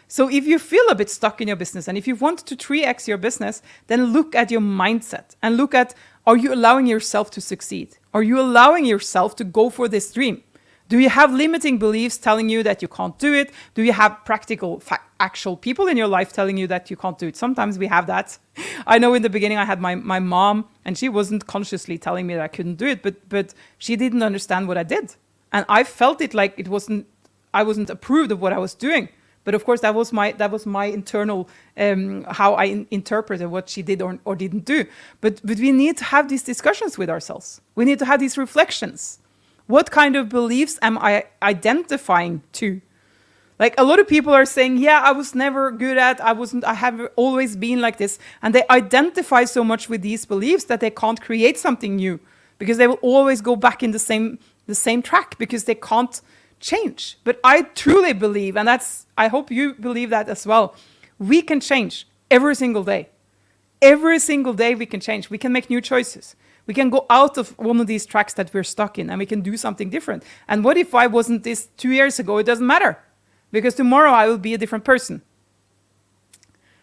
So if you feel a bit stuck in your business, and if you want to 3x your business, then look at your mindset and look at, are you allowing yourself to succeed? Are you allowing yourself to go for this dream? Do you have limiting beliefs telling you that you can't do it? Do you have practical, actual people in your life telling you that you can't do it? Sometimes we have that. I know in the beginning I had my mom, and she wasn't consciously telling me that I couldn't do it, but she didn't understand what I did. And I felt it like I wasn't approved of what I was doing. But of course, that was my internal, how I interpreted what she did or didn't do. But we need to have these discussions with ourselves. We need to have these reflections. What kind of beliefs am I identifying to? Like a lot of people are saying, yeah, I was never good at, I have always been like this. And they identify so much with these beliefs that they can't create something new, because they will always go back in the same track, because they can't change. But I truly believe, and I hope you believe that as well, we can change. every single day. Every single day we can change. We can make new choices. We can go out of one of these tracks that we're stuck in, and we can do something different. And what if I wasn't this 2 years ago? It doesn't matter, because tomorrow I will be a different person.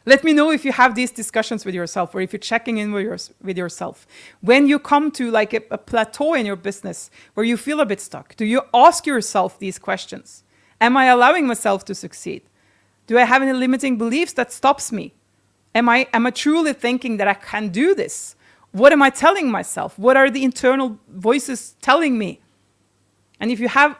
Let me know if you have these discussions with yourself, or if you're checking in with yourself. When you come to like a plateau in your business where you feel a bit stuck, do you ask yourself these questions? Am I allowing myself to succeed? Do I have any limiting beliefs that stops me? Am I truly thinking that I can do this? What am I telling myself? What are the internal voices telling me? And if you have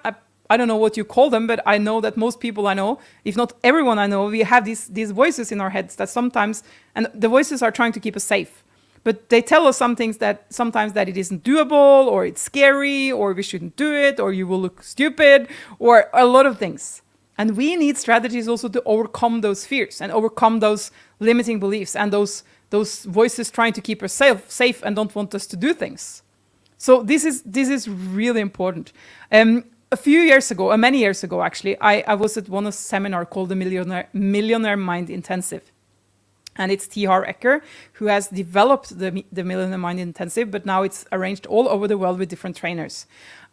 I don't know what you call them, but I know that most people I know, if not everyone I know, we have these voices in our heads that sometimes, and the voices are trying to keep us safe. But they tell us some things that sometimes that it isn't doable, or it's scary, or we shouldn't do it, or you will look stupid, or a lot of things. And we need strategies also to overcome those fears and overcome those limiting beliefs and those voices trying to keep us safe and don't want us to do things. So this is really important. A few years ago, many years ago actually, I was at one seminar called the Millionaire Mind Intensive. And it's T.Harv Eker who has developed the Millionaire Mind Intensive, but now it's arranged all over the world with different trainers.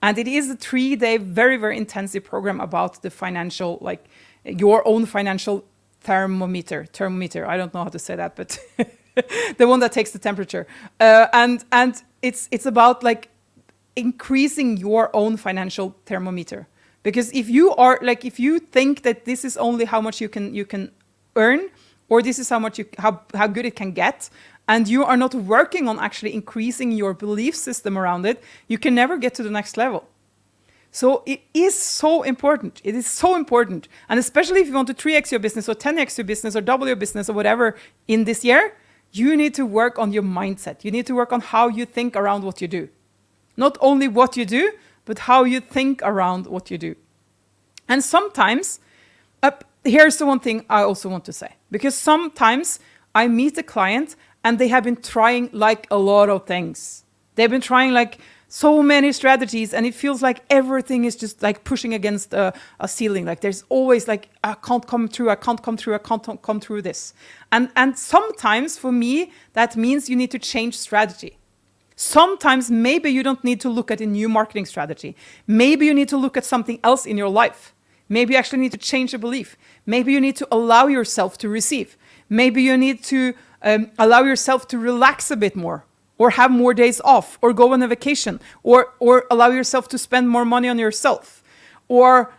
And it is a 3-day, very, very intensive program about the financial, like your own financial thermometer. I don't know how to say that, but the one that takes the temperature. And it's about like increasing your own financial thermometer. Because if you think that this is only how much you can earn, or this is how much how good it can get, and you are not working on actually increasing your belief system around it, you can never get to the next level. So it is so important. It is so important. And especially if you want to 3x your business or 10x your business or double your business or whatever in this year, you need to work on your mindset. You need to work on how you think around what you do. Not only what you do, but how you think around what you do. And sometimes, here's the one thing I also want to say. Because sometimes I meet a client and they have been trying like a lot of things. They've been trying like so many strategies, and it feels like everything is just like pushing against a ceiling. Like there's always like, I can't come through this. And sometimes for me, that means you need to change strategy. Sometimes maybe you don't need to look at a new marketing strategy. Maybe you need to look at something else in your life. Maybe you actually need to change a belief. Maybe you need to allow yourself to receive. Maybe you need to allow yourself to relax a bit more, or have more days off, or go on a vacation, or allow yourself to spend more money on yourself, or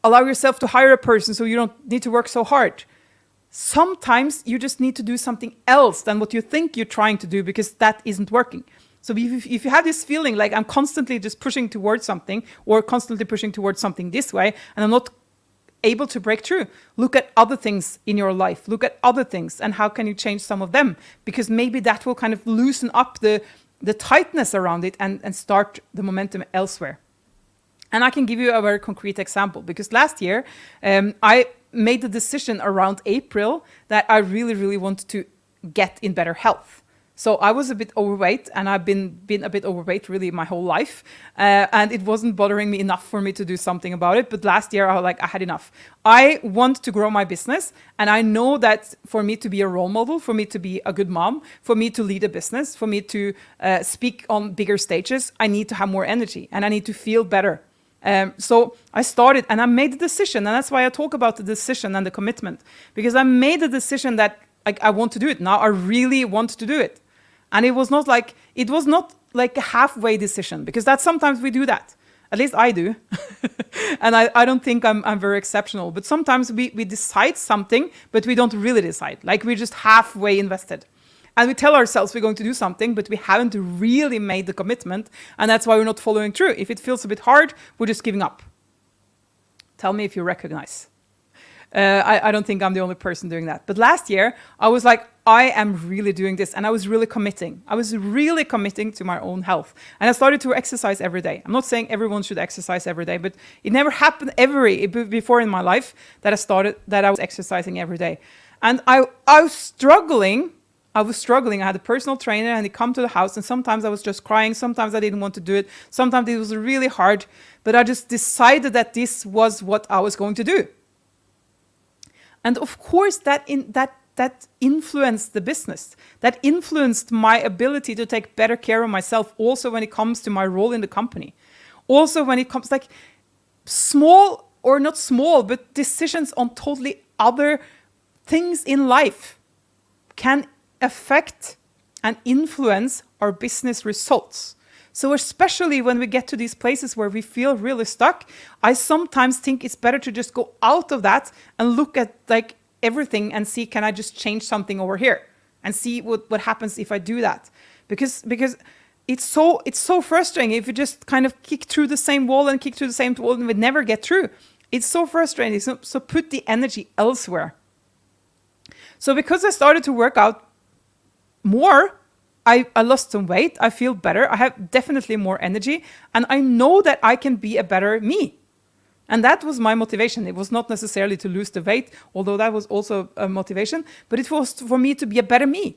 allow yourself to hire a person so you don't need to work so hard. Sometimes you just need to do something else than what you think you're trying to do, because that isn't working. So if you have this feeling like I'm constantly just pushing towards something, or constantly pushing towards something this way, and I'm not able to break through, look at other things in your life. Look at other things, and how can you change some of them? Because maybe that will kind of loosen up the tightness around it and start the momentum elsewhere. And I can give you a very concrete example, because last year I made the decision around April that I really, really wanted to get in better health. So I was a bit overweight, and I've been a bit overweight really my whole life. And it wasn't bothering me enough for me to do something about it. But last year I had enough. I want to grow my business. And I know that for me to be a role model, for me to be a good mom, for me to lead a business, for me to speak on bigger stages, I need to have more energy, and I need to feel better. So I started, and I made the decision. And that's why I talk about the decision and the commitment, because I made the decision that I want to do it now. I really want to do it. And it was not like a halfway decision, because that sometimes we do that. At least I do. And I don't think I'm very exceptional. But sometimes we decide something, but we don't really decide. Like we're just halfway invested. And we tell ourselves we're going to do something, but we haven't really made the commitment. And that's why we're not following through. If it feels a bit hard, we're just giving up. Tell me if you recognize. I don't think I'm the only person doing that. But last year, I was like, I am really doing this. And I was really committing. I was really committing to my own health. And I started to exercise every day. I'm not saying everyone should exercise every day, but it never happened before in my life that I was exercising every day. And I was struggling. I had a personal trainer, and he'd come to the house, and sometimes I was just crying. Sometimes I didn't want to do it. Sometimes it was really hard. But I just decided that this was what I was going to do. And of course, that that influenced the business, that influenced my ability to take better care of myself, also when it comes to my role in the company. Also when it comes like small or not small, but decisions on totally other things in life can affect and influence our business results. So especially when we get to these places where we feel really stuck, I sometimes think it's better to just go out of that and look at like everything and see, can I just change something over here and see what happens if I do that? Because it's so frustrating if you just kind of kick through the same wall and we never get through. It's so frustrating. So put the energy elsewhere. So because I started to work out more, I lost some weight. I feel better. I have definitely more energy. And I know that I can be a better me. And that was my motivation. It was not necessarily to lose the weight, although that was also a motivation. But it was for me to be a better me.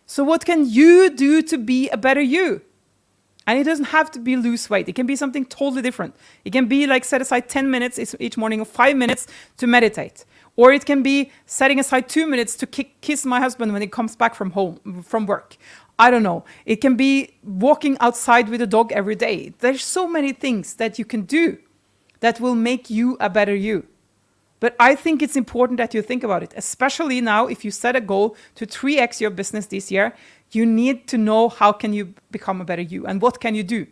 So what can you do to be a better you? And it doesn't have to be lose weight. It can be something totally different. It can be like set aside 10 minutes each morning or 5 minutes to meditate. Or it can be setting aside 2 minutes to kiss my husband when he comes back from work. I don't know. It can be walking outside with a dog every day. There's so many things that you can do that will make you a better you. But I think it's important that you think about it, especially now if you set a goal to 3x your business this year, you need to know how can you become a better you and what can you do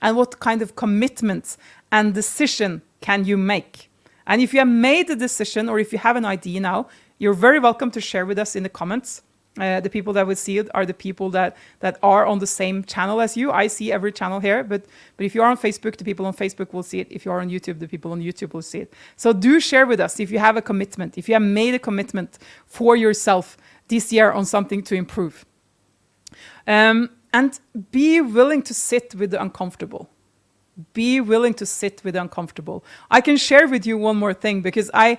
and what kind of commitments and decision can you make. And if you have made a decision or if you have an idea now, you're very welcome to share with us in the comments. The people that will see it are the people that are on the same channel as you. I see every channel here, but if you are on Facebook, the people on Facebook will see it. If you are on YouTube, the people on YouTube will see it. So do share with us if you have a commitment, if you have made a commitment for yourself this year on something to improve. And be willing to sit with the uncomfortable. Be willing to sit with the uncomfortable. I can share with you one more thing because I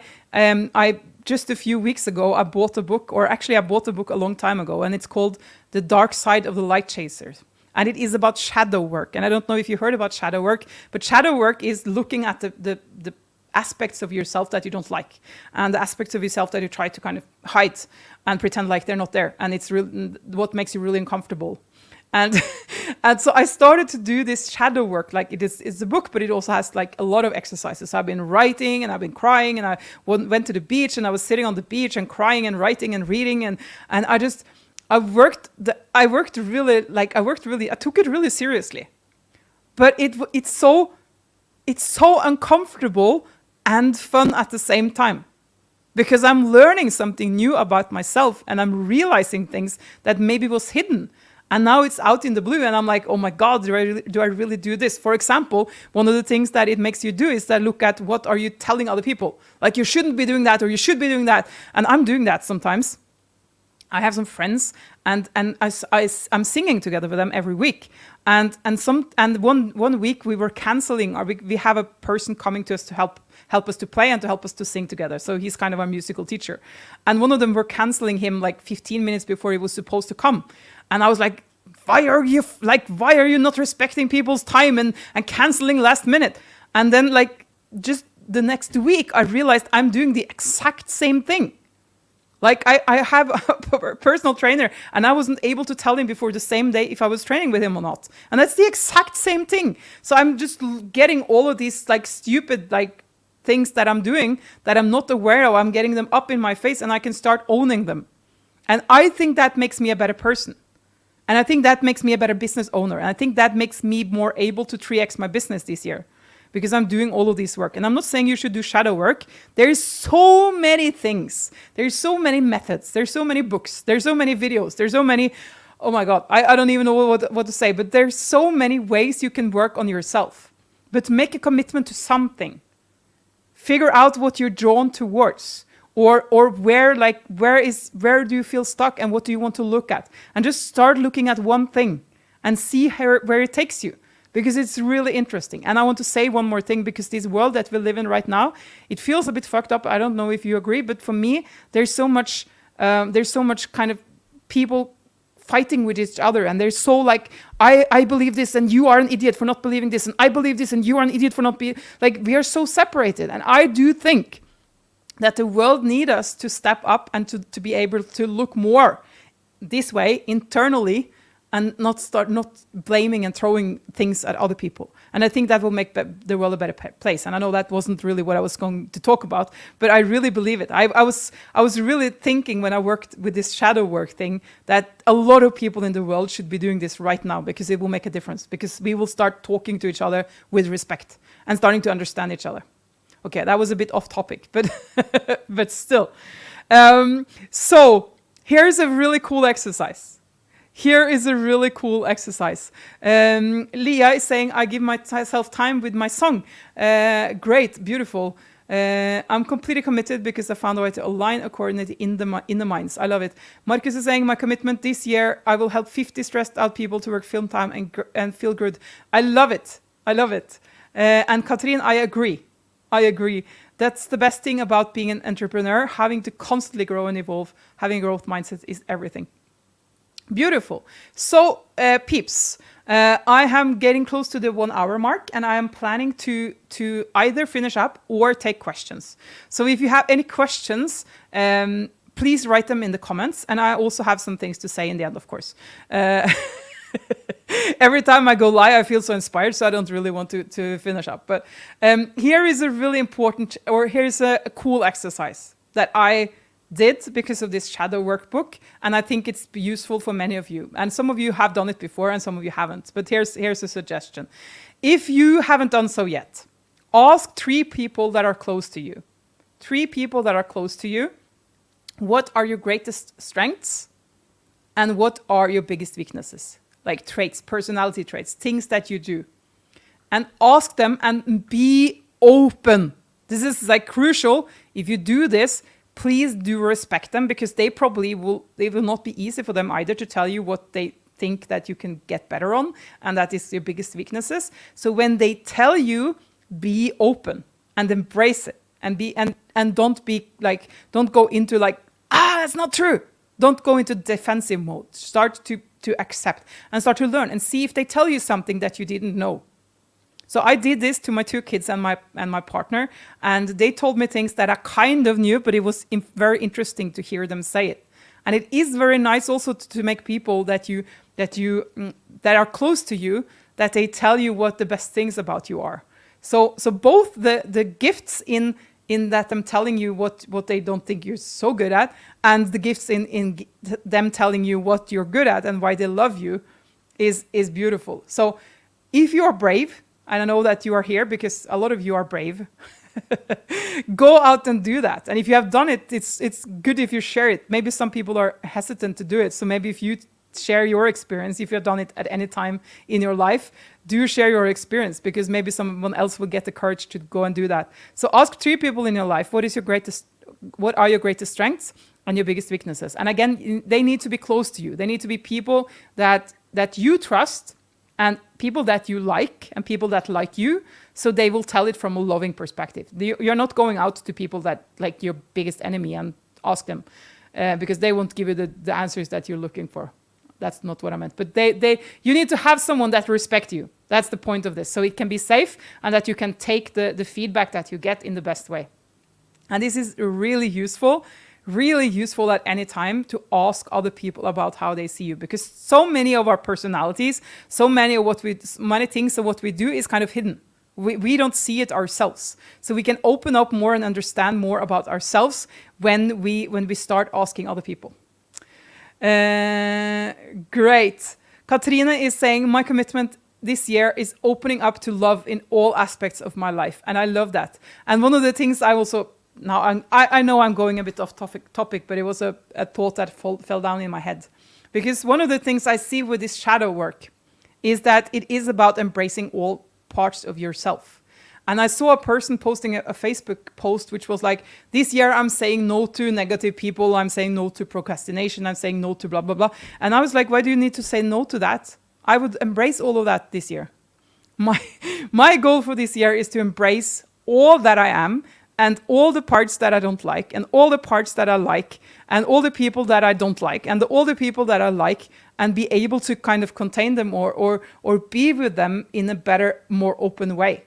just a few weeks ago, I bought a book, or actually I bought a book a long time ago, and it's called The Dark Side of the Light Chasers. And it is about shadow work. And I don't know if you heard about shadow work, but shadow work is looking at the aspects of yourself that you don't like and the aspects of yourself that you try to kind of hide and pretend like they're not there. And it's what makes you really uncomfortable. And so I started to do this shadow work. Like it's a book, but it also has like a lot of exercises. I've been writing and I've been crying, and I went to the beach and I was sitting on the beach and crying and writing and reading, and I took it really seriously. But it's so uncomfortable and fun at the same time, because I'm learning something new about myself and I'm realizing things that maybe was hidden. And now it's out in the blue, and I'm like, oh my God, do I really do this? For example, one of the things that it makes you do is that look at what are you telling other people? Like, you shouldn't be doing that, or you should be doing that. And I'm doing that sometimes. I have some friends, and I'm singing together with them every week. And one week we were canceling, or we have a person coming to us to help us to play and to help us to sing together. So he's kind of our musical teacher. And one of them were canceling him like 15 minutes before he was supposed to come. And I was like, why are you not respecting people's time and canceling last minute? And then like just the next week, I realized I'm doing the exact same thing. Like I have a personal trainer, and I wasn't able to tell him before the same day if I was training with him or not. And that's the exact same thing. So I'm just getting all of these like stupid like things that I'm doing that I'm not aware of. I'm getting them up in my face, and I can start owning them. And I think that makes me a better person. And I think that makes me a better business owner. And I think that makes me more able to 3x my business this year, because I'm doing all of this work. And I'm not saying you should do shadow work. There's so many things. There's so many methods. There's so many books. There's so many videos. There's so many, oh my God, I don't even know what to say, but there's so many ways you can work on yourself. But make a commitment to something. Figure out what you're drawn towards. Or where do you feel stuck, and what do you want to look at? And just start looking at one thing and see where it takes you, because it's really interesting. And I want to say one more thing, because this world that we live in right now, it feels a bit fucked up. I don't know if you agree, but for me, there's so much kind of people fighting with each other, and they're so like, I believe this and you are an idiot for not believing this, and I believe this and you are an idiot for not being, like, we are so separated. And I do think that the world needs us to step up and to be able to look more this way internally and not blaming and throwing things at other people. And I think that will make the world a better place. And I know that wasn't really what I was going to talk about, but I really believe it. I was really thinking when I worked with this shadow work thing that a lot of people in the world should be doing this right now, because it will make a difference, because we will start talking to each other with respect and starting to understand each other. Okay, that was a bit off topic, but but still. So here's a really cool exercise. Here is a really cool exercise. Leah is saying, I give myself time with my song. Great, beautiful. I'm completely committed because I found a way to align accordingly in the minds. I love it. Marcus is saying, my commitment this year, I will help 50 stressed out people to work film time and feel good. I love it. I love it. And Katrin, I agree. I agree. That's the best thing about being an entrepreneur. Having to constantly grow and evolve, having a growth mindset is everything. Beautiful. So, peeps, I am getting close to the 1 hour mark, and I am planning to either finish up or take questions. So if you have any questions, please write them in the comments. And I also have some things to say in the end, of course. Every time I go live, I feel so inspired, so I don't really want to finish up. But here is a really important, or here's a cool exercise that I did because of this shadow workbook, and I think it's useful for many of you. And some of you have done it before, and some of you haven't. But here's a suggestion. If you haven't done so yet, ask 3 people that are close to you. 3 people that are close to you. What are your greatest strengths? And what are your biggest weaknesses? Like traits, personality traits, things that you do. And ask them and be open. This is like crucial. If you do this, please do respect them, because they will not be easy for them either to tell you what they think that you can get better on, and that is your biggest weaknesses. So when they tell you, be open and embrace it, and don't go into that's not true. Don't go into defensive mode. Start to accept and start to learn and see if they tell you something that you didn't know. So I did this to my 2 kids and my partner, and they told me things that I kind of knew, but it was very interesting to hear them say it. And it is very nice also to make people that are close to you, that they tell you what the best things about you are. So both the gifts in that them telling you what they don't think you're so good at, and the gifts in them telling you what you're good at and why they love you is beautiful. So if you're brave, and I know that you are here because a lot of you are brave, go out and do that. And if you have done it, it's good if you share it. Maybe some people are hesitant to do it. So maybe if you share your experience, if you've done it at any time in your life, do share your experience, because maybe someone else will get the courage to go and do that. So ask 3 people in your life, what are your greatest strengths and your biggest weaknesses? And again, they need to be close to you. They need to be people that you trust, and people that you like, and people that like you, so they will tell it from a loving perspective. You're not going out to people that like your biggest enemy and ask them, because they won't give you the answers that you're looking for. That's not what I meant. But you need to have someone that respects you. That's the point of this. So it can be safe, and that you can take the feedback that you get in the best way. And this is really useful at any time, to ask other people about how they see you, because so many of our personalities, many things of what we do is kind of hidden. We don't see it ourselves. So we can open up more and understand more about ourselves when we start asking other people. Great. Katrine is saying, my commitment this year is opening up to love in all aspects of my life. And I love that. And one of the things I also, now I know I'm going a bit off topic, but it was a thought that fell down in my head. Because one of the things I see with this shadow work is that it is about embracing all parts of yourself. And I saw a person posting a Facebook post which was like, this year I'm saying no to negative people, I'm saying no to procrastination, I'm saying no to blah, blah, blah. And I was like, why do you need to say no to that? I would embrace all of that this year. My goal for this year is to embrace all that I am, and all the parts that I don't like, and all the parts that I like, and all the people that I don't like, and all the people that I like, and be able to kind of contain them or be with them in a better, more open way.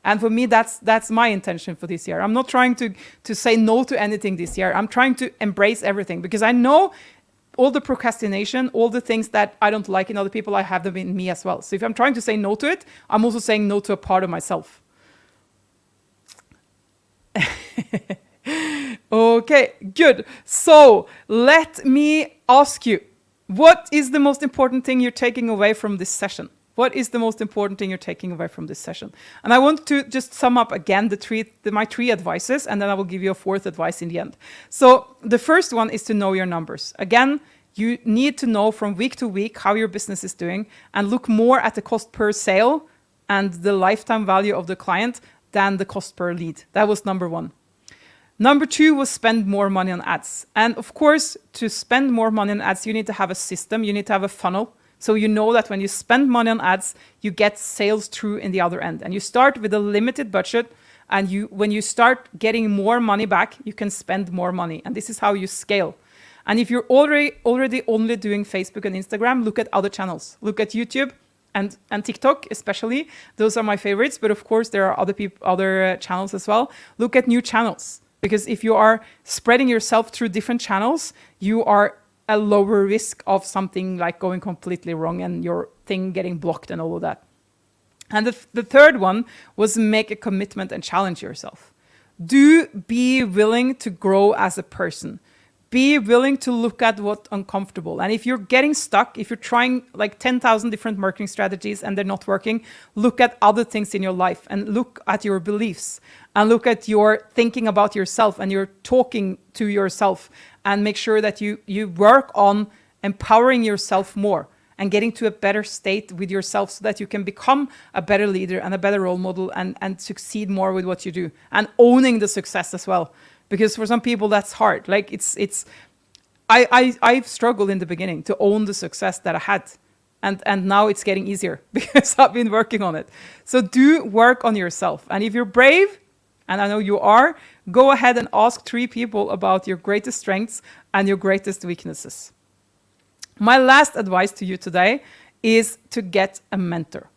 And for me, that's my intention for this year. I'm not trying to say no to anything this year. I'm trying to embrace everything, because I know all the procrastination, all the things that I don't like in other people, I have them in me as well. So if I'm trying to say no to it, I'm also saying no to a part of myself. Okay, good. So let me ask you, what is the most important thing you're taking away from this session? What is the most important thing you're taking away from this session? And I want to just sum up again my three advices, and then I will give you a fourth advice in the end. So the first one is to know your numbers. Again, you need to know from week to week how your business is doing, and look more at the cost per sale and the lifetime value of the client than the cost per lead. That was number one. Number two was spend more money on ads. And of course, to spend more money on ads, you need to have a system, you need to have a funnel. So you know that when you spend money on ads, you get sales through in the other end. And you start with a limited budget, and when you start getting more money back, you can spend more money. And this is how you scale. And if you're already only doing Facebook and Instagram, look at other channels. Look at YouTube and TikTok especially. Those are my favorites, but of course there are other channels as well. Look at new channels, because if you are spreading yourself through different channels, you are a lower risk of something like going completely wrong and your thing getting blocked and all of that. And the third one was make a commitment and challenge yourself. Do be willing to grow as a person. Be willing to look at what's uncomfortable. And if you're getting stuck, if you're trying like 10,000 different marketing strategies and they're not working, look at other things in your life and look at your beliefs and look at your thinking about yourself and your talking to yourself, and make sure that you work on empowering yourself more and getting to a better state with yourself, so that you can become a better leader and a better role model and succeed more with what you do, and owning the success as well. Because for some people that's hard. Like I've struggled in the beginning to own the success that I had. And now it's getting easier because I've been working on it. So do work on yourself. And if you're brave, and I know you are, go ahead and ask 3 people about your greatest strengths and your greatest weaknesses. My last advice to you today is to get a mentor.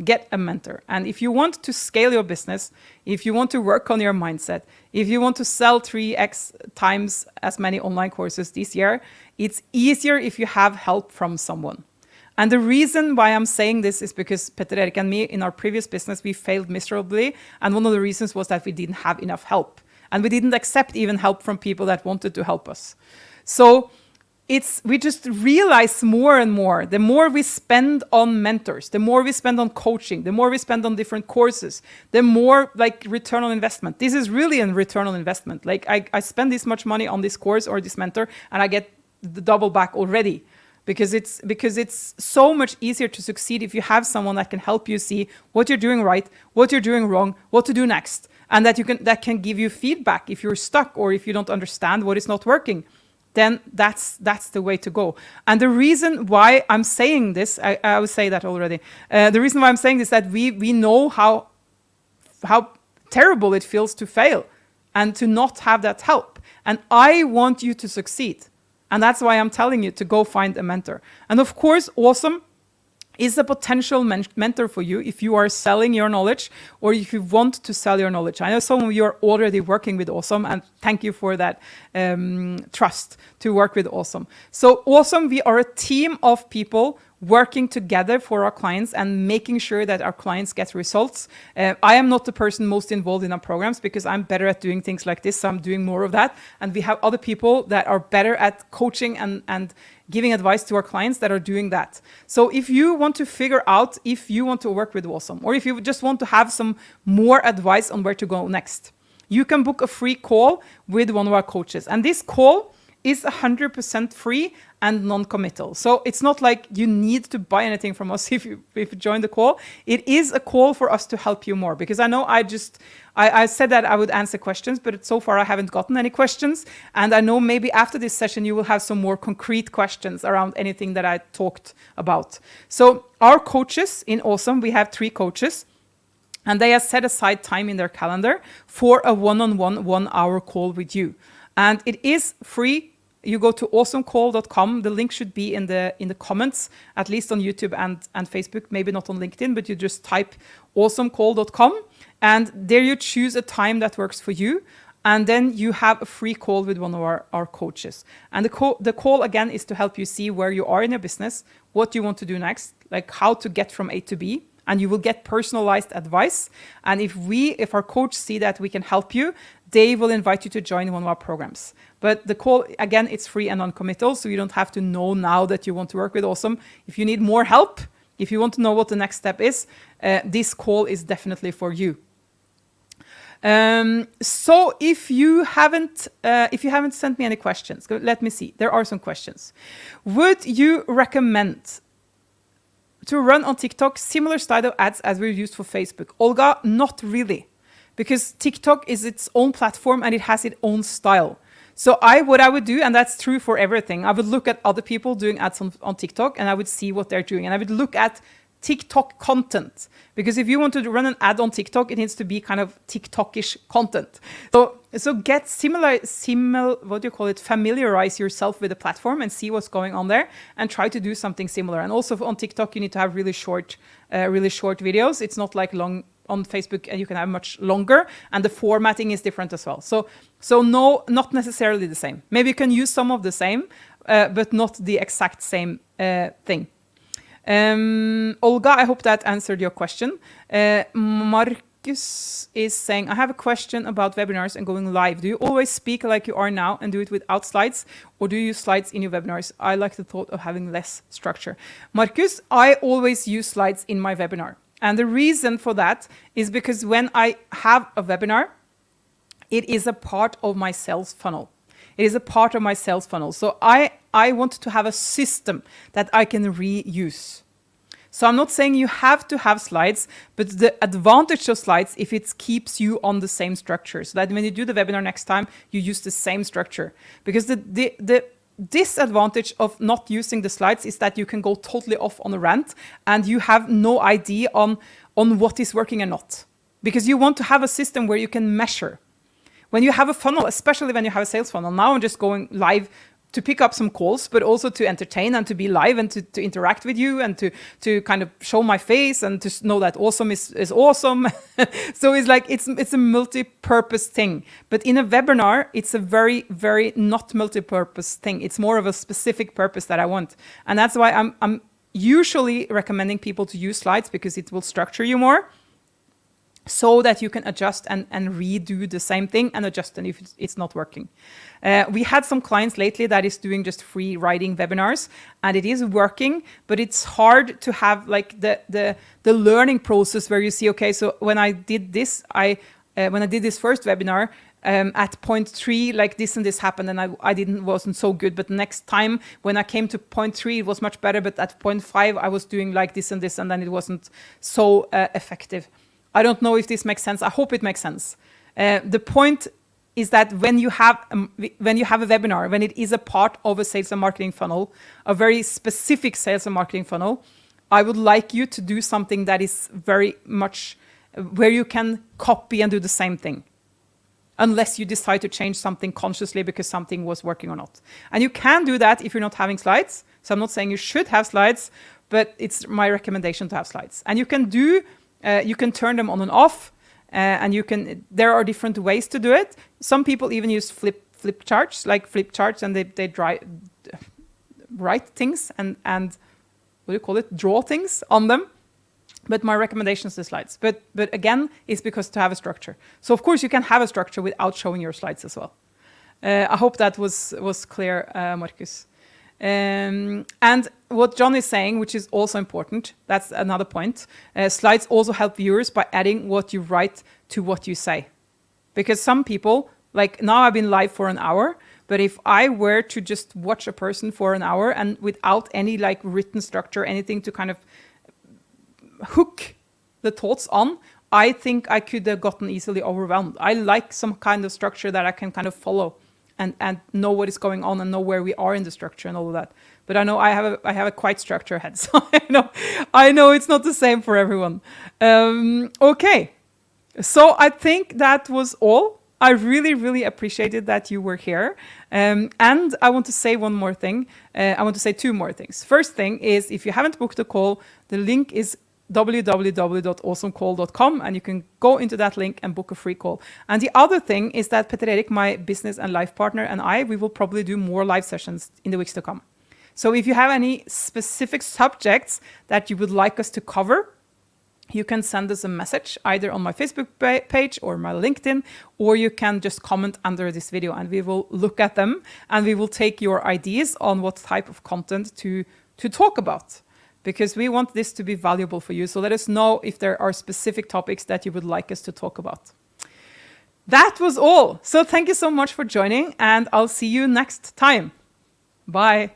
Get a mentor. And if you want to scale your business, if you want to work on your mindset, if you want to sell 3x times as many online courses this year, it's easier if you have help from someone. And the reason why I'm saying this is because Petter Erik and me, in our previous business, we failed miserably. And one of the reasons was that we didn't have enough help. And we didn't accept even help from people that wanted to help us. So we just realize more and more, the more we spend on mentors, the more we spend on coaching, the more we spend on different courses, the more like return on investment. This is really a return on investment. Like I spend this much money on this course or this mentor, and I get the double back already. Because it's so much easier to succeed if you have someone that can help you see what you're doing right, what you're doing wrong, what to do next, and that can give you feedback if you're stuck or if you don't understand what is not working. Then that's the way to go. And the reason why I'm saying this, I would say that already. The reason why I'm saying this is that we know how terrible it feels to fail and to not have that help. And I want you to succeed. And that's why I'm telling you to go find a mentor. And of course, AweSM is a potential mentor for you if you are selling your knowledge or if you want to sell your knowledge. I know some of you are already working with AweSM, and thank you for that trust to work with AweSM. So AweSM, we are a team of people working together for our clients and making sure that our clients get results. I am not the person most involved in our programs because I'm better at doing things like this, so I'm doing more of that. And we have other people that are better at coaching and giving advice to our clients that are doing that. So if you want to figure out if you want to work with AweSM, or if you just want to have some more advice on where to go next, you can book a free call with one of our coaches. And this call is 100% free and non-committal. So it's not like you need to buy anything from us if you join the call. It is a call for us to help you more, because I know I said that I would answer questions, but so far I haven't gotten any questions. And I know maybe after this session, you will have some more concrete questions around anything that I talked about. So our coaches in AweSM, we have 3 coaches, and they have set aside time in their calendar for a one-on-one 1-hour call with you. And it is free. You go to awesomecall.com. The link should be in the comments, at least on YouTube and Facebook, maybe not on LinkedIn, but you just type awesomecall.com And there you choose a time that works for you. And then you have a free call with one of our coaches. And the call, again, is to help you see where you are in your business, what you want to do next, like how to get from A to B. And you will get personalized advice. And if our coach see that we can help you, they will invite you to join one of our programs. But the call, again, it's free and non-committal, so you don't have to know now that you want to work with AweSM. If you need more help, if you want to know what the next step is, this call is definitely for you. So if you haven't sent me any questions, let me see. There are some questions. Would you recommend to run on TikTok similar style of ads as we used for Facebook? Olga, not really, because TikTok is its own platform and it has its own style. So what I would do, and that's true for everything, I would look at other people doing ads on TikTok and I would see what they're doing. And I would look at TikTok content, because if you want to run an ad on TikTok, it needs to be kind of TikTok-ish content. So get familiarize yourself with the platform and see what's going on there and try to do something similar. And also on TikTok, you need to have really short videos. It's not like long on Facebook, and you can have much longer, and the formatting is different as well. So no, not necessarily the same. Maybe you can use some of the same, but not the exact same thing. Olga, I hope that answered your question. Marcus is saying, I have a question about webinars and going live. Do you always speak like you are now and do it without slides, or do you use slides in your webinars? I like the thought of having less structure. Marcus, I always use slides in my webinar. And the reason for that is because when I have a webinar, it is a part of my sales funnel. It is a part of my sales funnel. So I want to have a system that I can reuse. So I'm not saying you have to have slides, but the advantage of slides, if it keeps you on the same structure, so that when you do the webinar next time, you use the same structure. Because the disadvantage of not using the slides is that you can go totally off on a rant and you have no idea on what is working and not. Because you want to have a system where you can measure. When you have a funnel, especially when you have a sales funnel, now I'm just going live to pick up some calls, but also to entertain and to be live and to interact with you and to kind of show my face and to know that AweSM is awesome. So it's like, it's a multi-purpose thing. But in a webinar, it's a very, very not multi-purpose thing. It's more of a specific purpose that I want. And that's why I'm usually recommending people to use slides, because it will structure you more, so that you can adjust and redo the same thing and adjust and if it's not working. We had some clients lately that is doing just free writing webinars, and it is working, but it's hard to have like the learning process where you see, okay, so when I did this, when I did this first webinar, at point 3, like this and this happened, and I wasn't so good. But next time when I came to point 3, it was much better. But at point 5, I was doing like this and this, and then it wasn't so effective. I don't know if this makes sense. I hope it makes sense. The point is that when you have a webinar, when it is a part of a sales and marketing funnel, a very specific sales and marketing funnel, I would like you to do something that is very much where you can copy and do the same thing, unless you decide to change something consciously because something was working or not. And you can do that if you're not having slides. So I'm not saying you should have slides, but it's my recommendation to have slides. And you can turn them on and off, and there are different ways to do it. Some people even use flip charts, and they write things and what do you call it, draw things on them. But my recommendation is the slides. But again, it's because to have a structure. So of course you can have a structure without showing your slides as well. I hope that was clear, Marcus. And what John is saying, which is also important, that's another point. Slides also help viewers by adding what you write to what you say. Because some people, like now I've been live for an hour, but if I were to just watch a person for an hour and without any like written structure, anything to kind of hook the thoughts on, I think I could have gotten easily overwhelmed. I like some kind of structure that I can kind of follow and know what is going on and know where we are in the structure and all of that. But I know I have a quite structured head, so I know it's not the same for everyone. Okay, so I think that was all. I really, really appreciated that you were here. And I want to say one more thing. I want to say two more things. First thing is, if you haven't booked a call, the link is www.awesomecall.com, and you can go into that link and book a free call. And the other thing is that Peter Erik, my business and life partner, and we will probably do more live sessions in the weeks to come. So if you have any specific subjects that you would like us to cover, you can send us a message either on my Facebook page or my LinkedIn, or you can just comment under this video and we will look at them and we will take your ideas on what type of content to talk about, because we want this to be valuable for you. So let us know if there are specific topics that you would like us to talk about. That was all. So thank you so much for joining, and I'll see you next time. Bye.